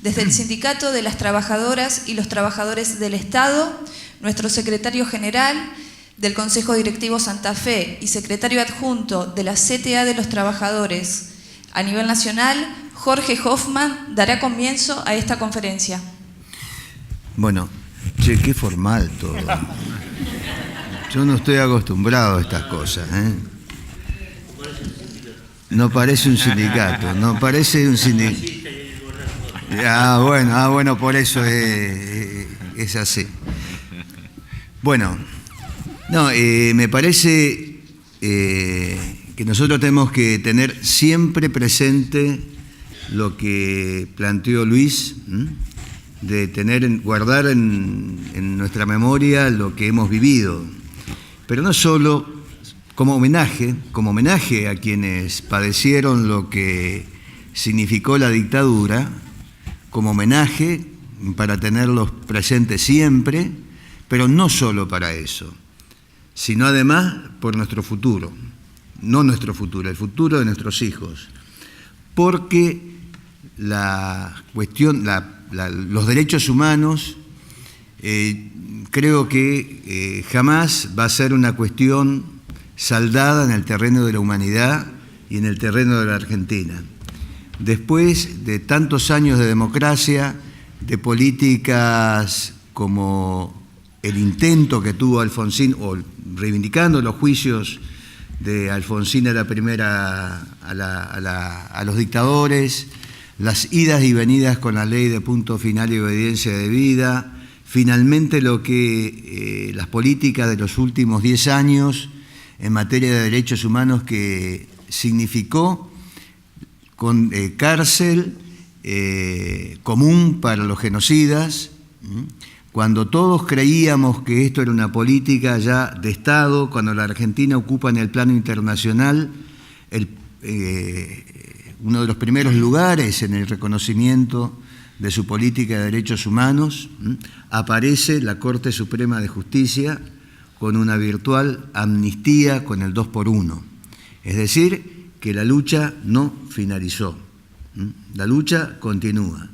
Desde el Sindicato de las Trabajadoras y los Trabajadores del Estado, nuestro secretario general del Consejo Directivo Santa Fe y secretario adjunto de la CTA de los Trabajadores a nivel nacional, Jorge Hoffman, dará comienzo a esta conferencia. Bueno, che, qué formal todo. Yo no estoy acostumbrado a estas cosas, ¿eh? No parece un sindicato, no parece un sindicato. Bueno, por eso es así. Bueno, no, me parece que nosotros tenemos que tener siempre presente lo que planteó Luis, de guardar en nuestra memoria lo que hemos vivido, pero no solo como homenaje a quienes padecieron lo que significó la dictadura, como homenaje para tenerlos presentes siempre, pero no solo para eso, sino además por nuestro futuro, no nuestro futuro, el futuro de nuestros hijos, porque los derechos humanos creo que jamás va a ser una cuestión saldada en el terreno de la humanidad y en el terreno de la Argentina. Después de tantos años de democracia, de políticas como el intento que tuvo Alfonsín, o reivindicando los juicios de Alfonsín a la primera, a los dictadores, las idas y venidas con la ley de punto final y obediencia debida, finalmente lo que las políticas de los últimos 10 años en materia de derechos humanos que significó con cárcel común para los genocidas, cuando todos creíamos que esto era una política ya de Estado, cuando la Argentina ocupa en el plano internacional uno de los primeros lugares en el reconocimiento de su política de derechos humanos, aparece la Corte Suprema de Justicia con una virtual amnistía con el 2x1. Es decir, que la lucha no finalizó, la lucha continúa.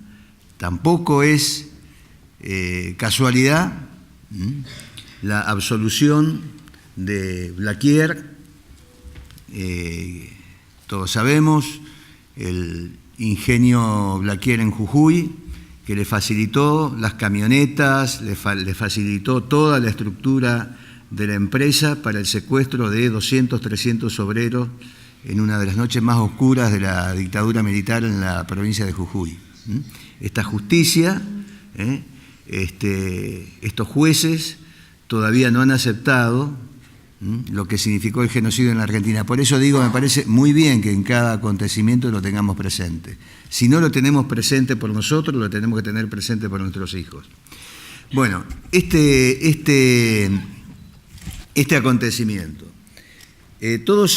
Tampoco es casualidad la absolución de Blaquier, todos sabemos, el ingenio Blaquier en Jujuy, que le facilitó las camionetas, le facilitó toda la estructura de la empresa para el secuestro de 200, 300 obreros en una de las noches más oscuras de la dictadura militar en la provincia de Jujuy. Esta justicia, estos jueces todavía no han aceptado lo que significó el genocidio en la Argentina. Por eso digo, me parece muy bien que en cada acontecimiento lo tengamos presente. Si no lo tenemos presente por nosotros, lo tenemos que tener presente por nuestros hijos. Bueno, este acontecimiento. Todos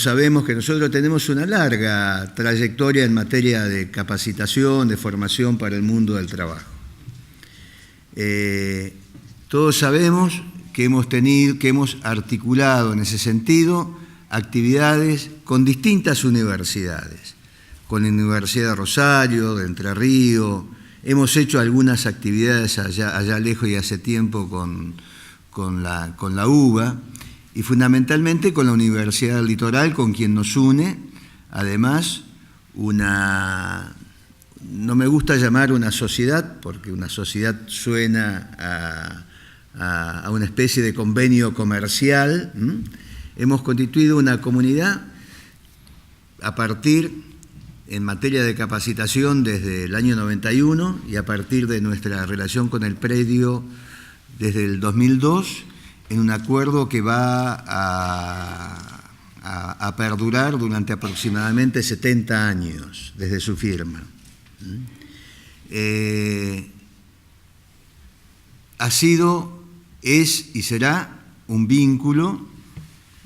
sabemos que nosotros tenemos una larga trayectoria en materia de capacitación, de formación para el mundo del trabajo. Todos sabemos que hemos articulado en ese sentido actividades con distintas universidades, con la Universidad de Rosario, de Entre Ríos, hemos hecho algunas actividades allá lejos y hace tiempo con la UBA, y fundamentalmente con la Universidad del Litoral, con quien nos une, además, no me gusta llamar una sociedad, porque una sociedad suena a una especie de convenio comercial. Hemos constituido una comunidad a partir, en materia de capacitación, desde el año 91, y a partir de nuestra relación con el predio desde el 2002, en un acuerdo que va a perdurar durante aproximadamente 70 años desde su firma. Ha sido, es y será un vínculo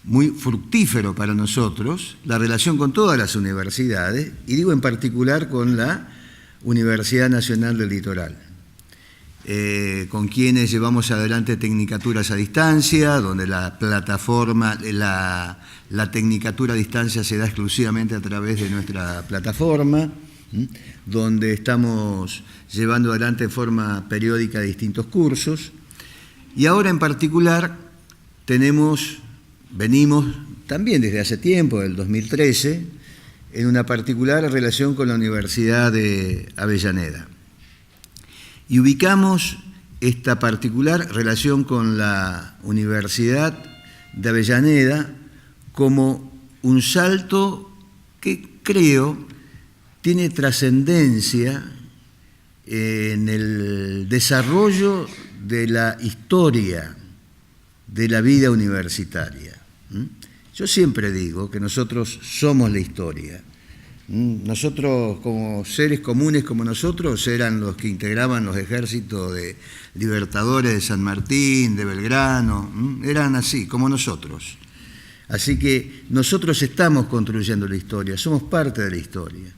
muy fructífero para nosotros, la relación con todas las universidades, y digo en particular con la Universidad Nacional del Litoral, con quienes llevamos adelante tecnicaturas a distancia, donde la plataforma, la tecnicatura a distancia se da exclusivamente a través de nuestra plataforma, donde estamos llevando adelante de forma periódica distintos cursos. Y ahora en particular venimos también desde hace tiempo, del 2013, en una particular relación con la Universidad de Avellaneda. Y ubicamos esta particular relación con la Universidad de Avellaneda como un salto que creo tiene trascendencia en el desarrollo de la historia de la vida universitaria. Yo siempre digo que nosotros somos la historia. Nosotros, como seres comunes como nosotros, eran los que integraban los ejércitos de libertadores de San Martín, de Belgrano, eran así, como nosotros. Así que nosotros estamos construyendo la historia, somos parte de la historia.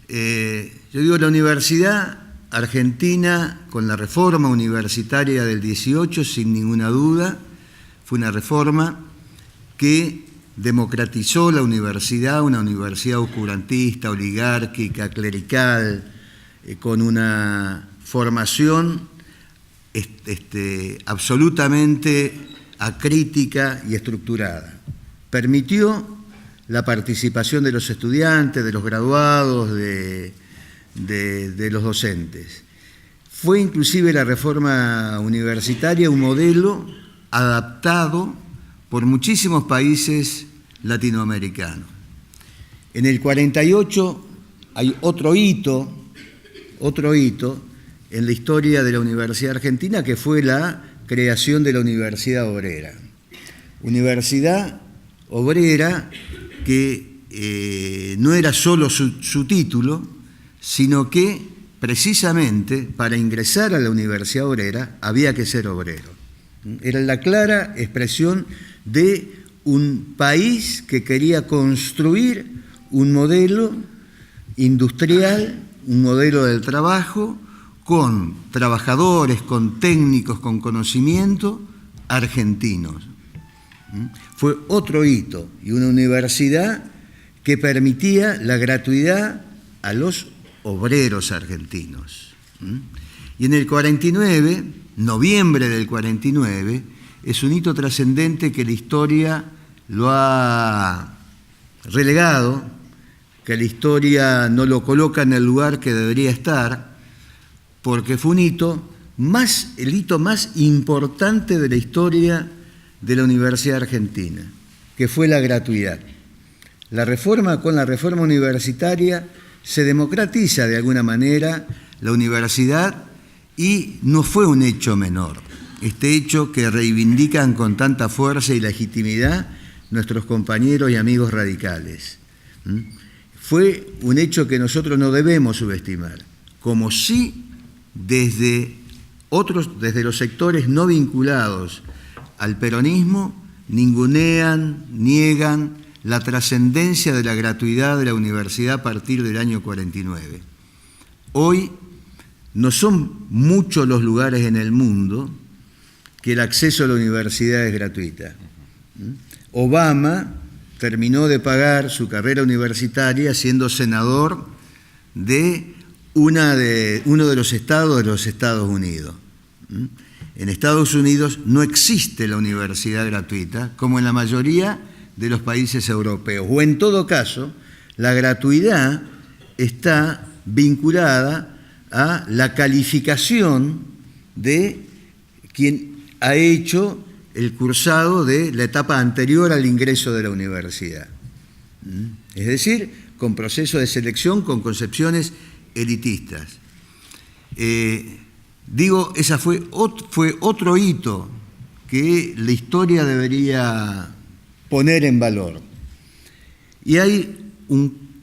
Yo digo, la Universidad Argentina, con la reforma universitaria del 18, sin ninguna duda, fue una reforma que democratizó la universidad, una universidad oscurantista, oligárquica, clerical, con una formación absolutamente acrítica y estructurada. Permitió la participación de los estudiantes, de los graduados, de los docentes. Fue inclusive la reforma universitaria un modelo adaptado por muchísimos países latinoamericanos. En el 48 hay otro hito en la historia de la Universidad Argentina, que fue la creación de la Universidad Obrera. Universidad Obrera que no era solo su título, sino que precisamente para ingresar a la Universidad Obrera había que ser obrero. Era la clara expresión de un país que quería construir un modelo industrial, un modelo del trabajo, con trabajadores, con técnicos, con conocimiento, argentinos. Fue otro hito, y una universidad que permitía la gratuidad a los obreros argentinos. Y en el 49, noviembre del 49, es un hito trascendente que la historia lo ha relegado, que la historia no lo coloca en el lugar que debería estar, porque fue un hito el hito más importante de la historia de la Universidad Argentina, que fue la gratuidad. Con la reforma universitaria se democratiza de alguna manera la universidad, y no fue un hecho menor. Este hecho que reivindican con tanta fuerza y legitimidad nuestros compañeros y amigos radicales. Fue un hecho que nosotros no debemos subestimar, como sí desde los sectores no vinculados al peronismo ningunean, niegan la trascendencia de la gratuidad de la universidad a partir del año 49. Hoy no son muchos los lugares en el mundo que el acceso a la universidad es gratuita. Obama terminó de pagar su carrera universitaria siendo senador de uno de los Estados Unidos. En Estados Unidos no existe la universidad gratuita, como en la mayoría de los países europeos. O en todo caso, la gratuidad está vinculada a la calificación de quien ha hecho el cursado de la etapa anterior al ingreso de la universidad. Es decir, con proceso de selección, con concepciones elitistas. Esa fue otro hito que la historia debería poner en valor. Y hay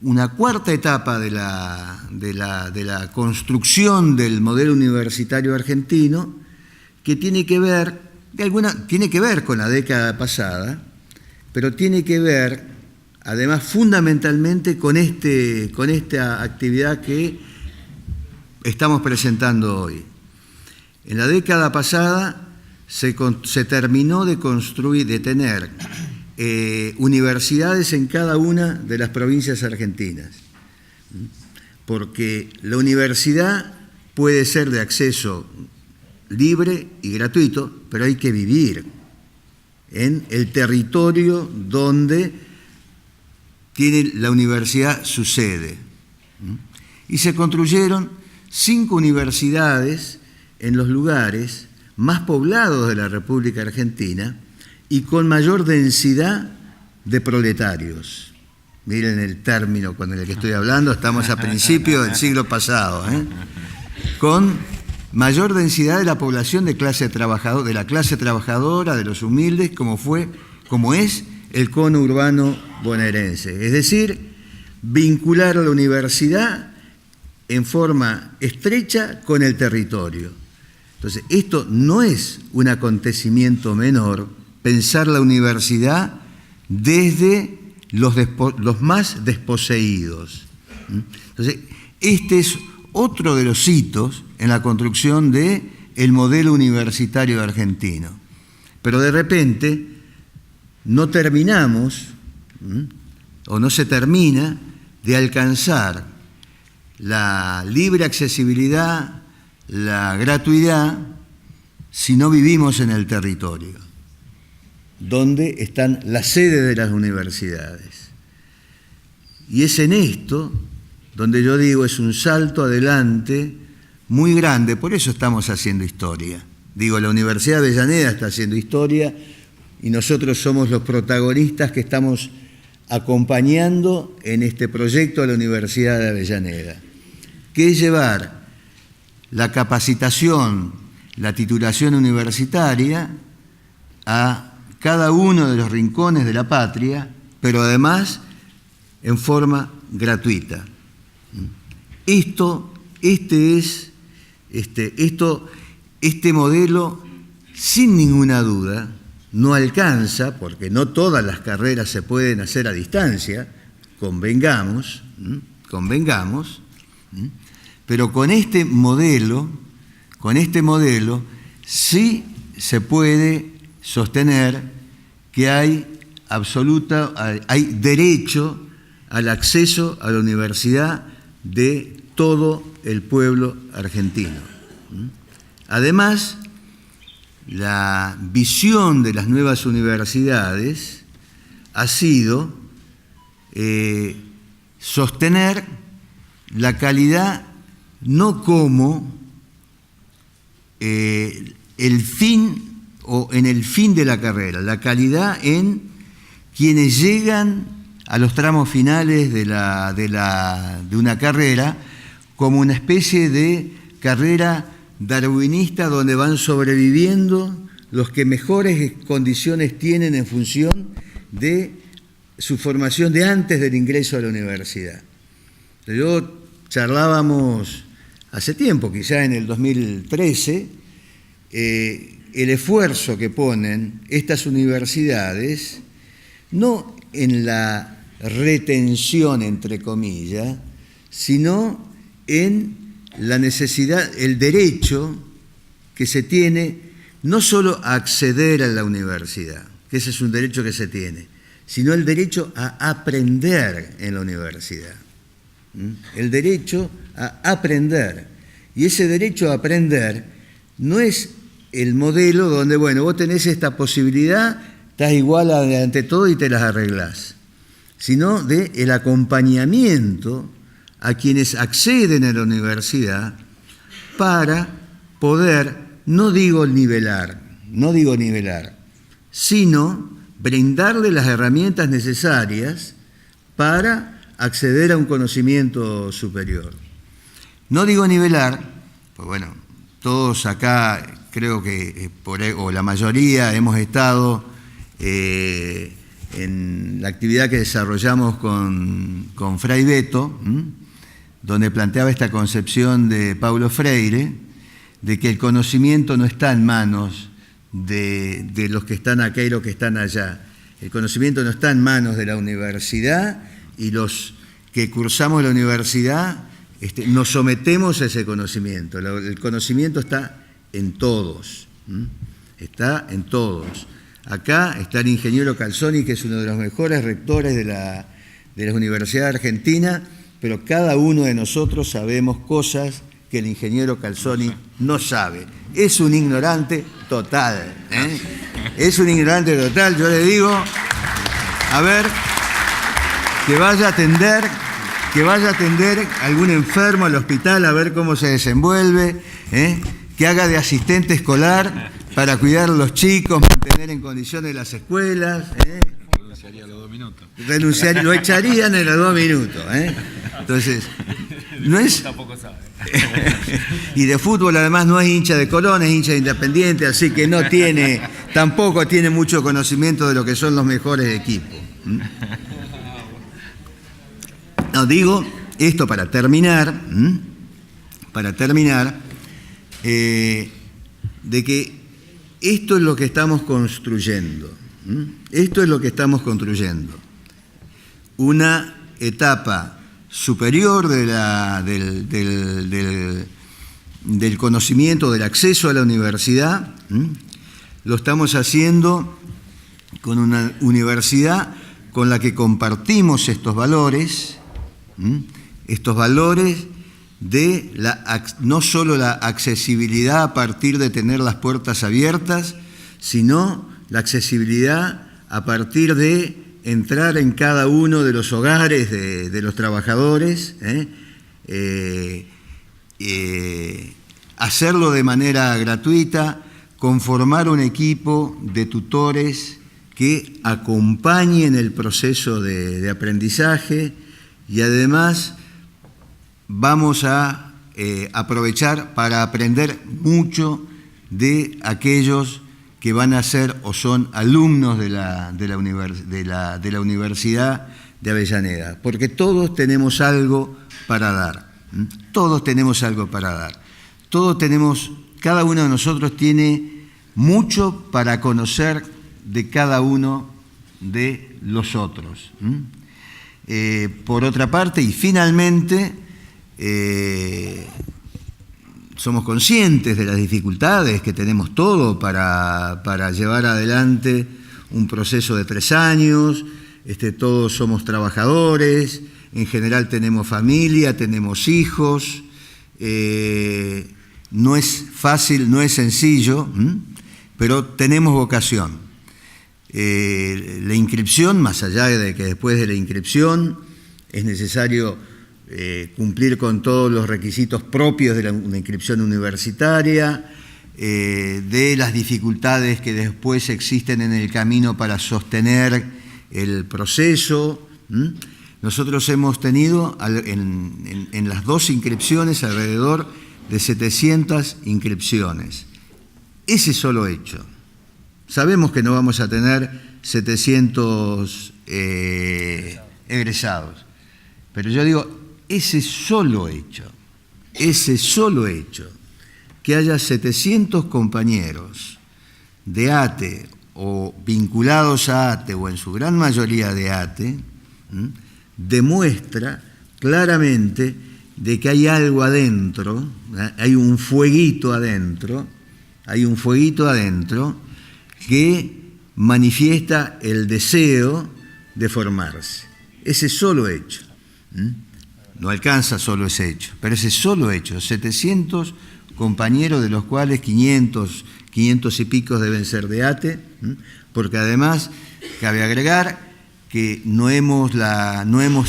una cuarta etapa de la construcción del modelo universitario argentino que tiene que ver con la década pasada, pero tiene que ver además fundamentalmente con esta actividad que estamos presentando hoy. En la década pasada se terminó de construir, de tener universidades en cada una de las provincias argentinas. porque la universidad puede ser de acceso libre y gratuito, pero hay que vivir en el territorio donde tiene la universidad su sede. Y se construyeron 5 universidades en los lugares más poblados de la República Argentina y con mayor densidad de proletarios. Miren el término con el que estoy hablando, estamos a principios del siglo pasado, con mayor densidad de la población de la clase trabajadora, de los humildes, como es el cono urbano bonaerense. Es decir, vincular a la universidad en forma estrecha con el territorio. Entonces, esto no es un acontecimiento menor, pensar la universidad desde los más desposeídos. Entonces, este es otro de los hitos en la construcción del modelo universitario argentino. Pero de repente no terminamos, o no se termina, de alcanzar la libre accesibilidad, la gratuidad, si no vivimos en el territorio, donde están las sedes de las universidades. Y es en esto donde yo digo es un salto adelante muy grande, por eso estamos haciendo historia. Digo, la Universidad de Avellaneda está haciendo historia y nosotros somos los protagonistas que estamos acompañando en este proyecto a la Universidad de Avellaneda, que es llevar la capacitación, la titulación universitaria a cada uno de los rincones de la patria, pero además en forma gratuita. Este modelo, sin ninguna duda, no alcanza, porque no todas las carreras se pueden hacer a distancia, convengamos, pero con este modelo sí se puede sostener que hay derecho al acceso a la universidad de todo el pueblo argentino. Además, la visión de las nuevas universidades ha sido sostener la calidad no como el fin o en el fin de la carrera, la calidad en quienes llegan a los tramos finales de una carrera como una especie de carrera darwinista donde van sobreviviendo los que mejores condiciones tienen en función de su formación de antes del ingreso a la universidad. Charlábamos hace tiempo, quizá en el 2013, el esfuerzo que ponen estas universidades, no en la retención, entre comillas, sino en la necesidad, el derecho que se tiene no solo a acceder a la universidad, que ese es un derecho que se tiene, sino el derecho a aprender en la universidad. El derecho a aprender. Y ese derecho a aprender no es el modelo donde, bueno, vos tenés esta posibilidad, estás igual ante todo y te las arreglás, sino del acompañamiento a quienes acceden a la universidad para poder, no digo nivelar, sino brindarle las herramientas necesarias para acceder a un conocimiento superior. No digo nivelar, pues bueno, todos acá creo que, o la mayoría, hemos estado en la actividad que desarrollamos con Fray Beto, donde planteaba esta concepción de Paulo Freire, de que el conocimiento no está en manos de los que están acá y los que están allá. El conocimiento no está en manos de la universidad y los que cursamos la universidad nos sometemos a ese conocimiento. El conocimiento está en todos, está en todos. Acá está el ingeniero Calzoni, que es uno de los mejores rectores de la Universidad Argentina, pero cada uno de nosotros sabemos cosas que el ingeniero Calzoni no sabe. Es un ignorante total, ¿eh? Es un ignorante total. Yo le digo, a ver, que vaya a atender algún enfermo al hospital a ver cómo se desenvuelve, ¿eh? Que haga de asistente escolar para cuidar a los chicos, mantener en condiciones las escuelas, ¿eh? Renunciaría a los 2 minutos. Lo echarían en los 2 minutos, ¿eh? Entonces, no es... Tampoco sabe. Y de fútbol además no es hincha de Colón, es hincha de Independiente, así que tampoco tiene mucho conocimiento de lo que son los mejores equipos. No, digo esto para terminar, de que esto es lo que estamos construyendo. Esto es lo que estamos construyendo. Una etapa superior del conocimiento, del acceso a la universidad. Lo estamos haciendo con una universidad con la que compartimos estos valores de no solo la accesibilidad a partir de tener las puertas abiertas, sino la accesibilidad a partir de entrar en cada uno de los hogares de los trabajadores, hacerlo de manera gratuita, conformar un equipo de tutores que acompañen el proceso de aprendizaje, y además vamos a aprovechar para aprender mucho de aquellos que van a ser o son alumnos de la Universidad de Avellaneda, porque todos tenemos algo para dar, todos tenemos algo para dar, cada uno de nosotros tiene mucho para conocer de cada uno de los otros. Por otra parte, y finalmente, somos conscientes de las dificultades que tenemos todos para llevar adelante un proceso de 3 años. Todos somos trabajadores, en general tenemos familia, tenemos hijos. No es fácil, no es sencillo, pero tenemos vocación. La inscripción, más allá de que después de la inscripción es necesario cumplir con todos los requisitos propios de una inscripción universitaria, de las dificultades que después existen en el camino para sostener el proceso. Nosotros hemos tenido en las 2 inscripciones alrededor de 700 inscripciones. Ese solo hecho. Sabemos que no vamos a tener 700 egresados, pero yo digo, ese solo hecho, que haya 700 compañeros de ATE o vinculados a ATE o en su gran mayoría de ATE, demuestra claramente de que hay algo adentro, hay un fueguito adentro que manifiesta el deseo de formarse. Ese solo hecho. No alcanza solo ese hecho, pero ese solo hecho, 700 compañeros, de los cuales 500 y pico deben ser de ATE, porque además cabe agregar que no hemos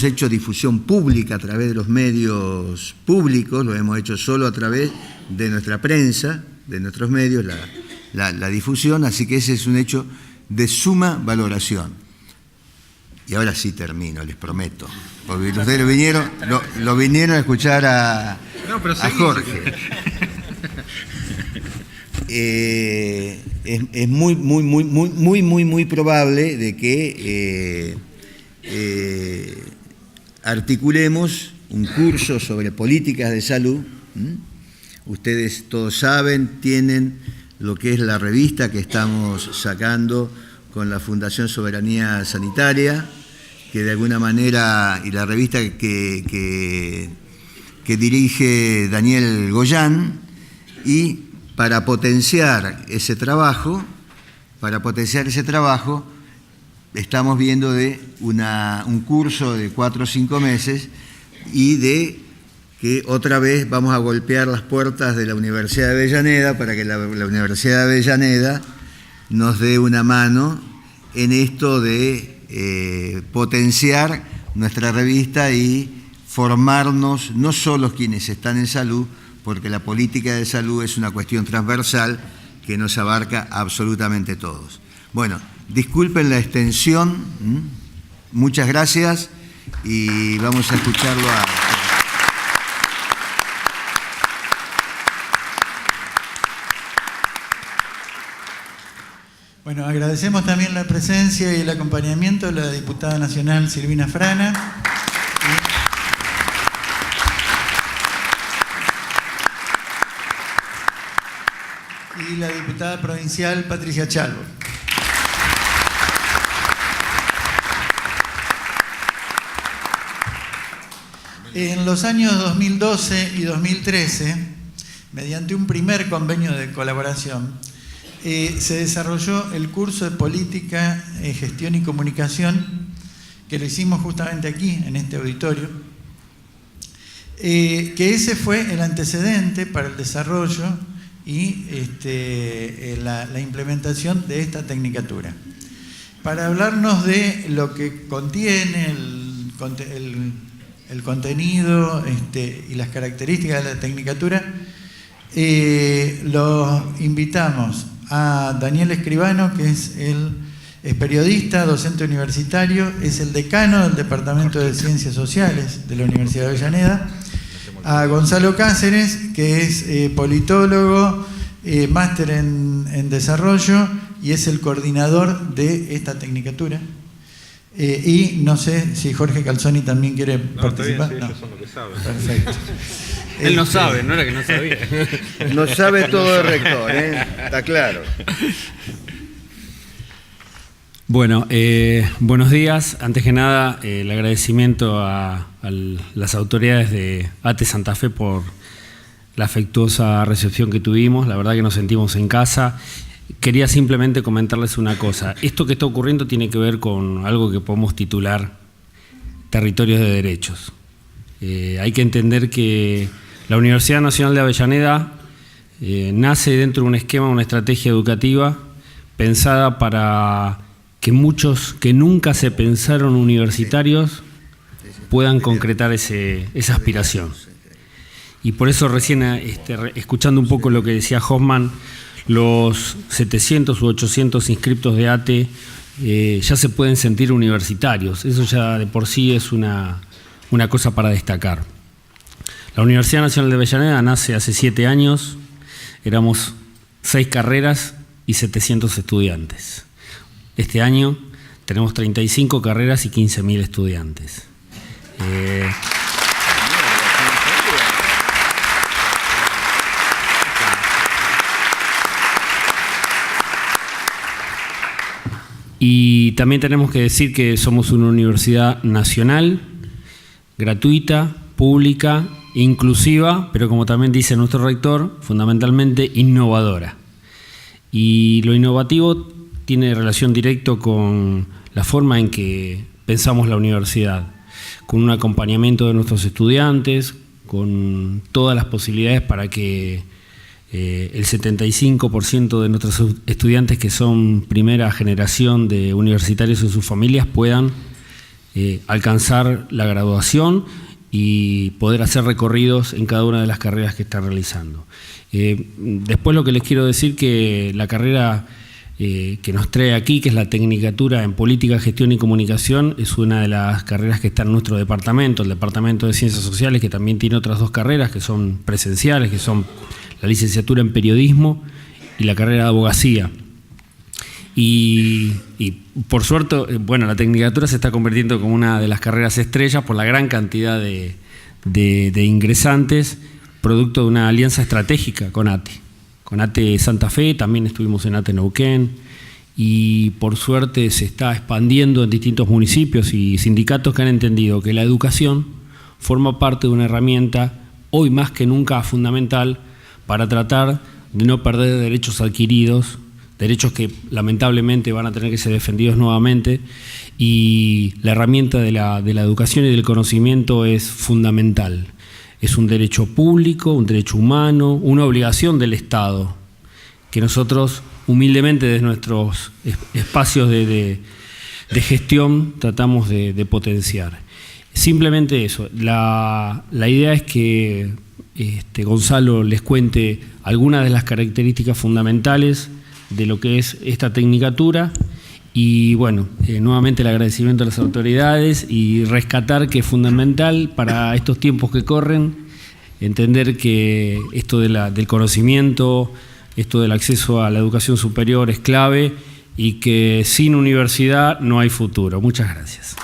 hecho difusión pública a través de los medios públicos, lo hemos hecho solo a través de nuestra prensa, de nuestros medios, la difusión, así que ese es un hecho de suma valoración. Y ahora sí termino, les prometo. Porque ustedes lo vinieron a escuchar a Jorge. Es muy probable de que articulemos un curso sobre políticas de salud. Ustedes todos saben, tienen lo que es la revista que estamos sacando con la Fundación Soberanía Sanitaria, que de alguna manera, y la revista que dirige Daniel Goyán, y para potenciar ese trabajo, estamos viendo de un curso de 4 o 5 meses y de que otra vez vamos a golpear las puertas de la Universidad de Avellaneda para que la Universidad de Avellaneda nos dé una mano en esto de potenciar nuestra revista y formarnos, no solo quienes están en salud, porque la política de salud es una cuestión transversal que nos abarca absolutamente todos. Bueno, disculpen la extensión, muchas gracias y vamos a escucharlo a... Bueno, agradecemos también la presencia y el acompañamiento de la diputada nacional Silvina Frana. Y la diputada provincial Patricia Chalvo. En los años 2012 y 2013, mediante un primer convenio de colaboración, se desarrolló el curso de Política, Gestión y Comunicación, que lo hicimos justamente aquí, en este auditorio, que ese fue el antecedente para el desarrollo y la implementación de esta tecnicatura. Para hablarnos de lo que contiene el contenido y las características de la tecnicatura, los invitamos a Daniel Escribano, que es periodista, docente universitario, es el decano del Departamento de Ciencias Sociales de la Universidad de Avellaneda, a Gonzalo Cáceres, que es politólogo, máster en desarrollo y es el coordinador de esta tecnicatura. Y no sé si Jorge Calzoni también quiere participar. Está bien, sí, ellos son los que saben. Perfecto. Él no sabe, no era que no sabía. No sabe todo el rector, está claro. Bueno, buenos días. Antes que nada, el agradecimiento a las autoridades de ATE Santa Fe por la afectuosa recepción que tuvimos. La verdad que nos sentimos en casa. Quería simplemente comentarles una cosa. Esto que está ocurriendo tiene que ver con algo que podemos titular territorios de derechos. Hay que entender que la Universidad Nacional de Avellaneda nace dentro de un esquema, una estrategia educativa pensada para que muchos que nunca se pensaron universitarios puedan concretar esa aspiración. Y por eso recién, escuchando un poco lo que decía Hoffman, los 700 u 800 inscriptos de ATE ya se pueden sentir universitarios. Eso ya de por sí es una cosa para destacar. La Universidad Nacional de Avellaneda nace hace 7 años, éramos 6 carreras y 700 estudiantes. Este año tenemos 35 carreras y 15.000 estudiantes. Y también tenemos que decir que somos una universidad nacional, gratuita, pública, inclusiva, pero como también dice nuestro rector, fundamentalmente innovadora. Y lo innovativo tiene relación directa con la forma en que pensamos la universidad, con un acompañamiento de nuestros estudiantes, con todas las posibilidades para que el 75% de nuestros estudiantes que son primera generación de universitarios en sus familias puedan alcanzar la graduación y poder hacer recorridos en cada una de las carreras que están realizando. Después lo que les quiero decir que la carrera que nos trae aquí, que es la Tecnicatura en Política, Gestión y Comunicación, es una de las carreras que está en nuestro departamento, el Departamento de Ciencias Sociales, que también tiene otras 2 carreras que son presenciales, que son la licenciatura en Periodismo y la carrera de Abogacía. Y por suerte, bueno, la Tecnicatura se está convirtiendo como una de las carreras estrellas por la gran cantidad de ingresantes, producto de una alianza estratégica con ATE. Con ATE Santa Fe, también estuvimos en ATE Neuquén, y por suerte se está expandiendo en distintos municipios y sindicatos que han entendido que la educación forma parte de una herramienta, hoy más que nunca fundamental, para tratar de no perder derechos adquiridos derechos que lamentablemente van a tener que ser defendidos nuevamente, y la herramienta de la educación y del conocimiento es fundamental. Es un derecho público, un derecho humano, una obligación del Estado, que nosotros humildemente desde nuestros espacios de gestión tratamos de potenciar. Simplemente eso. La idea es que Gonzalo les cuente algunas de las características fundamentales de lo que es esta tecnicatura y, bueno, nuevamente el agradecimiento a las autoridades y rescatar que es fundamental para estos tiempos que corren entender que esto del conocimiento, esto del acceso a la educación superior es clave y que sin universidad no hay futuro. Muchas gracias.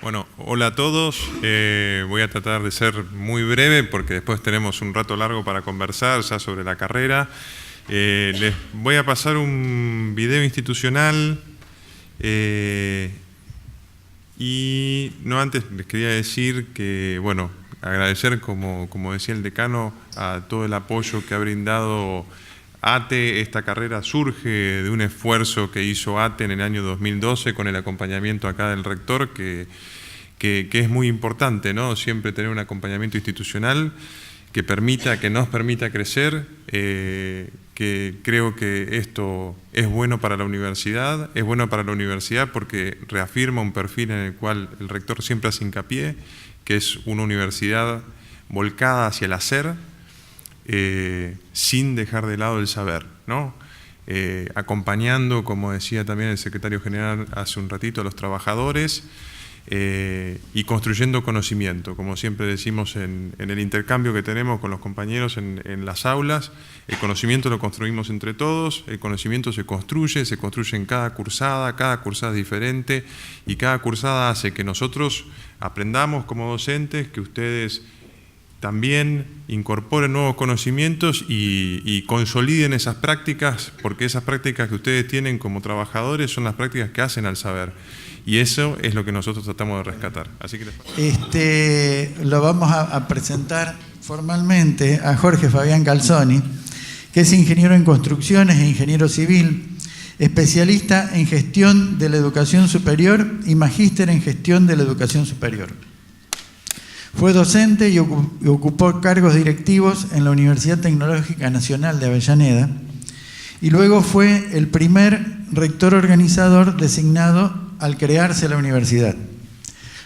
Bueno, hola a todos. Voy a tratar de ser muy breve porque después tenemos un rato largo para conversar ya sobre la carrera. Les voy a pasar un video institucional y no antes les quería decir que, bueno, agradecer, como decía el decano, a todo el apoyo que ha brindado ATE. Esta carrera surge de un esfuerzo que hizo ATE en el año 2012 con el acompañamiento acá del rector, que es muy importante, ¿no? Siempre tener un acompañamiento institucional que nos permita crecer, que creo que esto es bueno para la universidad, porque reafirma un perfil en el cual el rector siempre hace hincapié, que es una universidad volcada hacia el hacer, sin dejar de lado el saber, ¿no? Acompañando, como decía también el secretario general hace un ratito, a los trabajadores, y construyendo conocimiento, como siempre decimos en el intercambio que tenemos con los compañeros en las aulas. El conocimiento lo construimos entre todos, el conocimiento se construye en cada cursada es diferente, y cada cursada hace que nosotros aprendamos como docentes, que ustedes también incorporen nuevos conocimientos y consoliden esas prácticas, porque esas prácticas que ustedes tienen como trabajadores son las prácticas que hacen al saber. Y eso es lo que nosotros tratamos de rescatar. Así que lo vamos a presentar formalmente a Jorge Fabián Calzoni, que es ingeniero en construcciones e ingeniero civil, especialista en gestión de la educación superior y magíster en gestión de la educación superior. Fue docente y ocupó cargos directivos en la Universidad Tecnológica Nacional de Avellaneda, y luego fue el primer rector organizador designado al crearse la universidad.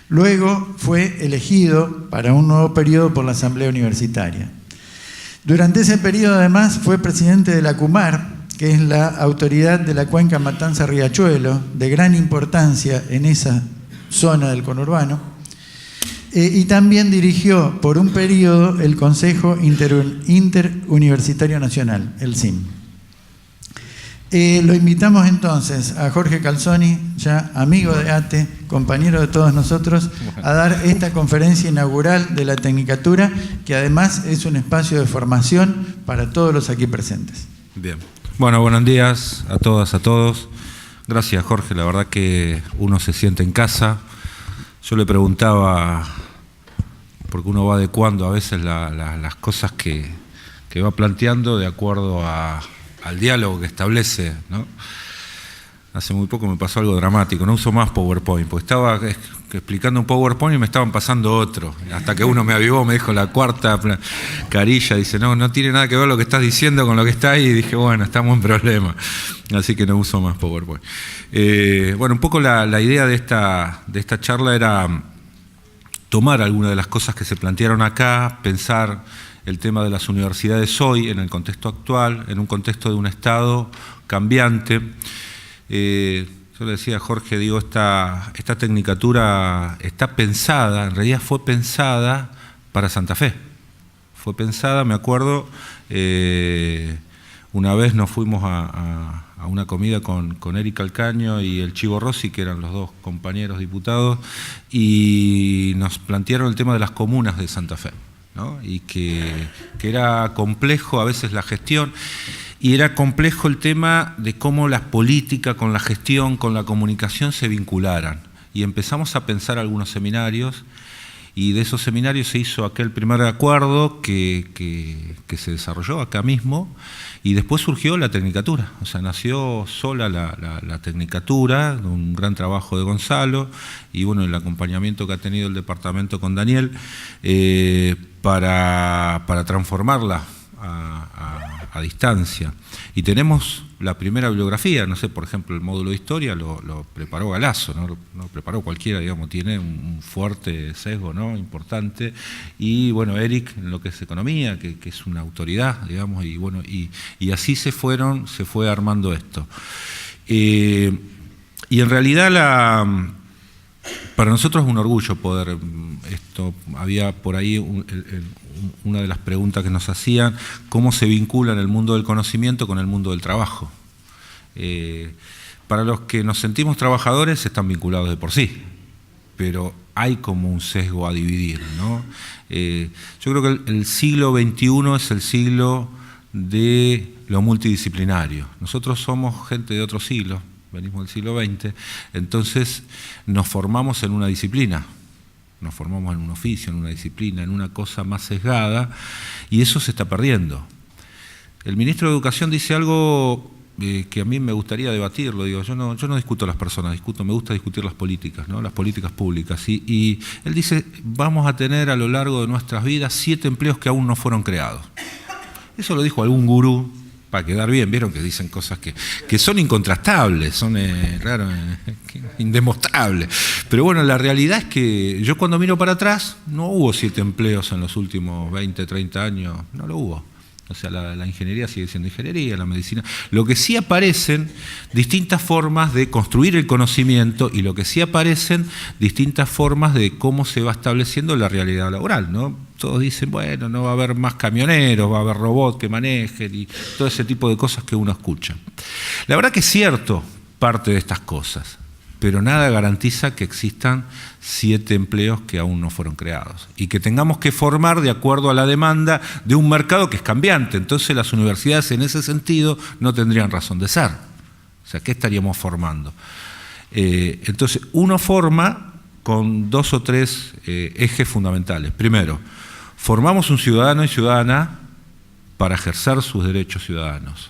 Luego fue elegido para un nuevo periodo por la Asamblea Universitaria. Durante ese periodo, además, fue presidente de la CUMAR, que es la autoridad de la cuenca Matanza-Riachuelo, de gran importancia en esa zona del conurbano, y también dirigió por un periodo el Consejo Interuniversitario Nacional, el CIN. Lo invitamos entonces a Jorge Calzoni, ya amigo de ATE, compañero de todos nosotros, a dar esta conferencia inaugural de la Tecnicatura, que además es un espacio de formación para todos los aquí presentes. Bien. Bueno, buenos días a todas, a todos. Gracias, Jorge. La verdad que uno se siente en casa. Yo le preguntaba, porque uno va adecuando a veces las cosas que va planteando de acuerdo al diálogo que establece, ¿no? Hace muy poco me pasó algo dramático, no uso más PowerPoint, porque estaba explicando un PowerPoint y me estaban pasando otro, hasta que uno me avivó, me dijo la cuarta carilla, dice, no tiene nada que ver lo que estás diciendo con lo que está ahí, y dije, bueno, estamos en problema, así que no uso más PowerPoint. Bueno, un poco la idea de esta charla era tomar algunas de las cosas que se plantearon acá, pensar el tema de las universidades hoy, en el contexto actual, en un contexto de un Estado cambiante. Yo le decía a Jorge, digo, esta tecnicatura está pensada, en realidad fue pensada para Santa Fe. Fue pensada, me acuerdo, una vez nos fuimos a una comida con Eric Calcaño y el Chivo Rossi, que eran los dos compañeros diputados, y nos plantearon el tema de las comunas de Santa Fe, ¿no? Y que era complejo a veces la gestión, y era complejo el tema de cómo la política con la gestión, con la comunicación se vincularan. Y empezamos a pensar algunos seminarios, Y de esos seminarios se hizo aquel primer acuerdo que se desarrolló acá mismo, y después surgió la tecnicatura. O sea, nació sola la tecnicatura, un gran trabajo de Gonzalo, y bueno, el acompañamiento que ha tenido el departamento con Daniel para transformarla a distancia. Y tenemos la primera bibliografía, no sé, por ejemplo, el módulo de historia lo preparó Galazo, no lo preparó cualquiera, digamos, tiene un fuerte sesgo, ¿no?, importante. Y bueno, Eric en lo que es economía, que es una autoridad, digamos, y bueno, y así se fue armando esto. Y en realidad para nosotros es un orgullo poder esto. Había por ahí una de las preguntas que nos hacían: ¿cómo se vincula el mundo del conocimiento con el mundo del trabajo? Para los que nos sentimos trabajadores están vinculados de por sí, pero hay como un sesgo a dividir, ¿no? Yo creo que el siglo XXI es el siglo de lo multidisciplinario. Nosotros somos gente de otro siglo, venimos del siglo XX, entonces nos formamos en una disciplina, nos formamos en un oficio, en una disciplina, en una cosa más sesgada, y eso se está perdiendo. El ministro de Educación dice algo que a mí me gustaría debatirlo. Digo, yo no discuto a las personas, me gusta discutir las políticas, ¿no?, las políticas públicas. Y él dice: vamos a tener a lo largo de nuestras vidas 7 empleos que aún no fueron creados. Eso lo dijo algún gurú para quedar bien. Vieron que dicen cosas que son incontrastables, son indemostrables. Pero bueno, la realidad es que yo cuando miro para atrás, no hubo 7 empleos en los últimos 20, 30 años, no lo hubo. O sea, la ingeniería sigue siendo ingeniería, la medicina. Lo que sí aparecen distintas formas de construir el conocimiento, y lo que sí aparecen distintas formas de cómo se va estableciendo la realidad laboral, ¿no? Todos dicen, bueno, no va a haber más camioneros, va a haber robots que manejen y todo ese tipo de cosas que uno escucha. La verdad que es cierto parte de estas cosas, pero nada garantiza que existan 7 empleos que aún no fueron creados y que tengamos que formar de acuerdo a la demanda de un mercado que es cambiante. Entonces las universidades en ese sentido no tendrían razón de ser. O sea, ¿qué estaríamos formando? Entonces uno forma con 2 o 3 ejes fundamentales. Primero, formamos un ciudadano y ciudadana para ejercer sus derechos ciudadanos.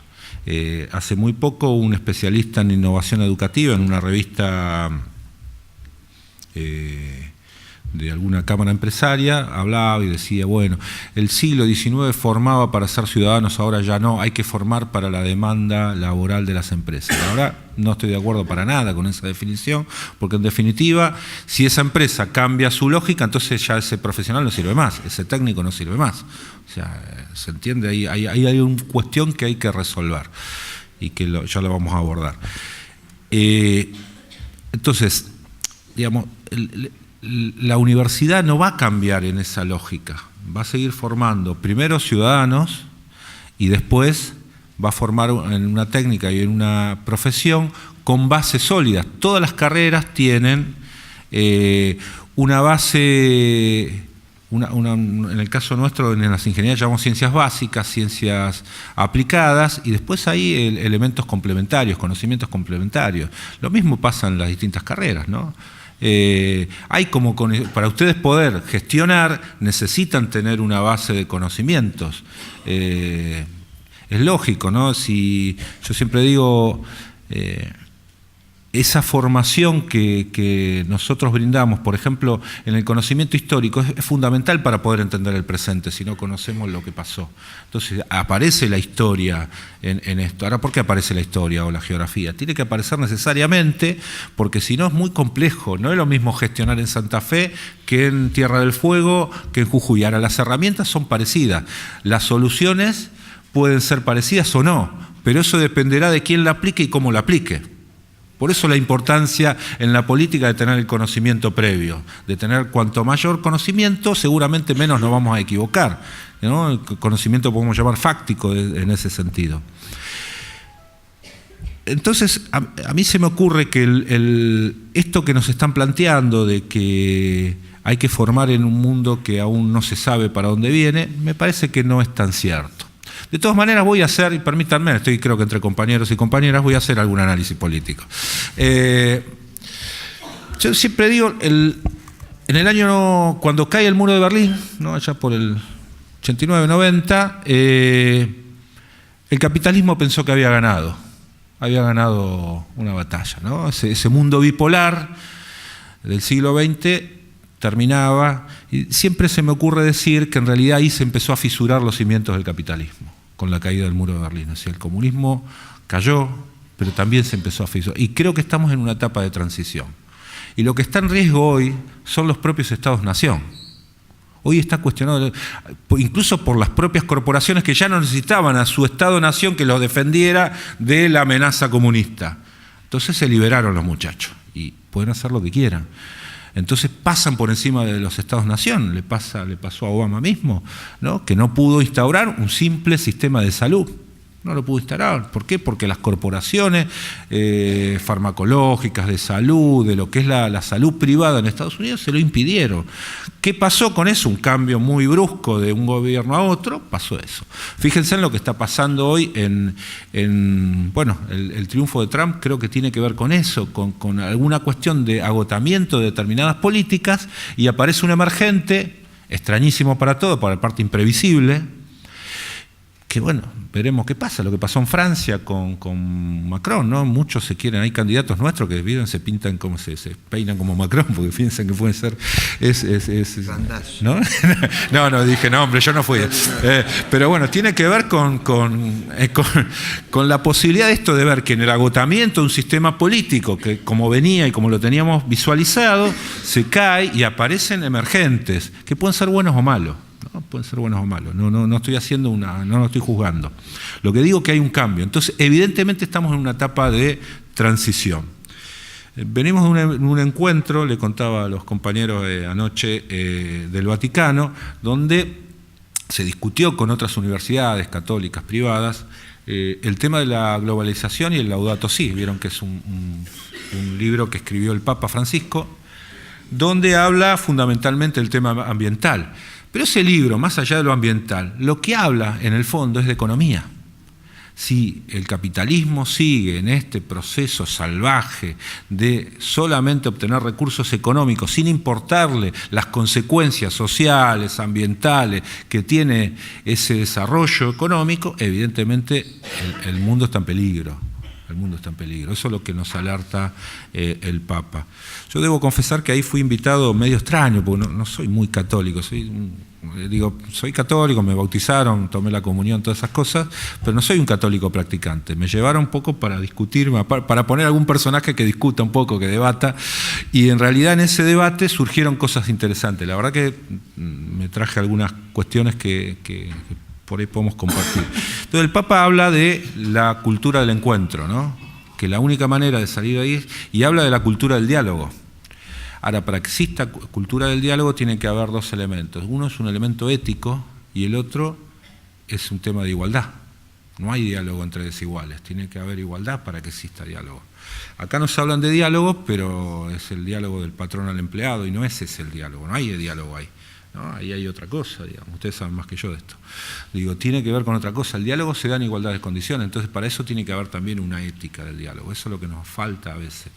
Hace muy poco un especialista en innovación educativa en una revista de alguna cámara empresaria hablaba y decía, bueno, el siglo XIX formaba para ser ciudadanos, ahora ya no, hay que formar para la demanda laboral de las empresas. Ahora no estoy de acuerdo para nada con esa definición, porque en definitiva, si esa empresa cambia su lógica, entonces ya ese profesional no sirve más, ese técnico no sirve más. O sea, ¿se entiende? Hay una cuestión que hay que resolver y que ya lo vamos a abordar. Entonces, digamos, la universidad no va a cambiar en esa lógica, va a seguir formando primero ciudadanos y después va a formar en una técnica y en una profesión con bases sólidas. Todas las carreras tienen una base, en el caso nuestro, en las ingenierías llamamos ciencias básicas, ciencias aplicadas, y después hay elementos complementarios, conocimientos complementarios. Lo mismo pasa en las distintas carreras, ¿no? Hay como para ustedes poder gestionar necesitan tener una base de conocimientos. Es lógico, ¿no? Si yo siempre digo esa formación que nosotros brindamos, por ejemplo, en el conocimiento histórico, es fundamental para poder entender el presente, si no conocemos lo que pasó. Entonces, aparece la historia en esto. Ahora, ¿por qué aparece la historia o la geografía? Tiene que aparecer necesariamente, porque si no es muy complejo. No es lo mismo gestionar en Santa Fe que en Tierra del Fuego, que en Jujuy. Ahora, las herramientas son parecidas. Las soluciones pueden ser parecidas o no, pero eso dependerá de quién la aplique y cómo la aplique. Por eso la importancia en la política de tener el conocimiento previo, de tener cuanto mayor conocimiento, seguramente menos nos vamos a equivocar, ¿no? El conocimiento podemos llamar fáctico en ese sentido. Entonces, a mí se me ocurre que esto que nos están planteando de que hay que formar en un mundo que aún no se sabe para dónde viene, me parece que no es tan cierto. De todas maneras voy a hacer, y permítanme, estoy creo que entre compañeros y compañeras, voy a hacer algún análisis político. Yo siempre digo, en el año, cuando cae el muro de Berlín, ¿no? Allá por el 89-90, el capitalismo pensó que había ganado una batalla, ¿no? Ese mundo bipolar del siglo XX terminaba, y siempre se me ocurre decir que en realidad ahí se empezó a fisurar los cimientos del capitalismo, con la caída del muro de Berlín. O sea, el comunismo cayó, pero también se empezó a fisurar. Y creo que estamos en una etapa de transición. Y lo que está en riesgo hoy son los propios Estados-nación. Hoy está cuestionado, incluso por las propias corporaciones que ya no necesitaban a su Estado-nación que los defendiera de la amenaza comunista. Entonces se liberaron los muchachos y pueden hacer lo que quieran. Entonces pasan por encima de los Estados-nación. Le pasó a Obama mismo, ¿no? Que no pudo instaurar un simple sistema de salud. No lo pudo instaurar. ¿Por qué? Porque las corporaciones farmacológicas, de salud, de lo que es la salud privada en Estados Unidos, se lo impidieron. ¿Qué pasó con eso? Un cambio muy brusco de un gobierno a otro, pasó eso. Fíjense en lo que está pasando hoy bueno, el triunfo de Trump creo que tiene que ver con eso, con alguna cuestión de agotamiento de determinadas políticas, y aparece un emergente, extrañísimo para todo, por la parte imprevisible, que bueno, veremos qué pasa, lo que pasó en Francia con Macron, ¿no? Muchos se quieren, hay candidatos nuestros que viven, se pintan como, se peinan como Macron, porque piensan que pueden ser, ¿no? No, dije, no, hombre, yo no fui. Pero bueno, tiene que ver con la posibilidad de esto de ver que en el agotamiento de un sistema político, que como venía y como lo teníamos visualizado, se cae y aparecen emergentes, que pueden ser buenos o malos. ¿No? Pueden ser buenos o malos, no estoy haciendo no lo estoy juzgando. Lo que digo es que hay un cambio. Entonces, evidentemente estamos en una etapa de transición. Venimos de un encuentro, le contaba a los compañeros anoche, del Vaticano, donde se discutió con otras universidades católicas privadas el tema de la globalización y el Laudato Si. Vieron que es un libro que escribió el Papa Francisco, donde habla fundamentalmente del tema ambiental. Pero ese libro, más allá de lo ambiental, lo que habla en el fondo es de economía. Si el capitalismo sigue en este proceso salvaje de solamente obtener recursos económicos sin importarle las consecuencias sociales, ambientales que tiene ese desarrollo económico, evidentemente el mundo está en peligro. El mundo está en peligro. Eso es lo que nos alerta el Papa. Yo debo confesar que ahí fui invitado medio extraño, porque no soy muy católico. Soy católico, me bautizaron, tomé la comunión, todas esas cosas, pero no soy un católico practicante. Me llevaron un poco para discutir, para poner algún personaje que discuta un poco, que debata, y en realidad en ese debate surgieron cosas interesantes. La verdad que me traje algunas cuestiones que por ahí podemos compartir. Entonces el Papa habla de la cultura del encuentro, ¿no? Que la única manera de salir de ahí, y habla de la cultura del diálogo. Ahora, para que exista cultura del diálogo tiene que haber dos elementos. Uno es un elemento ético y el otro es un tema de igualdad. No hay diálogo entre desiguales, tiene que haber igualdad para que exista diálogo. Acá nos hablan de diálogo, pero es el diálogo del patrón al empleado y no ese es el diálogo, no hay diálogo ahí. ¿No? Ahí hay otra cosa, digamos. Ustedes saben más que yo de esto. Tiene que ver con otra cosa. El diálogo se da en igualdad de condiciones, entonces para eso tiene que haber también una ética del diálogo. Eso es lo que nos falta a veces.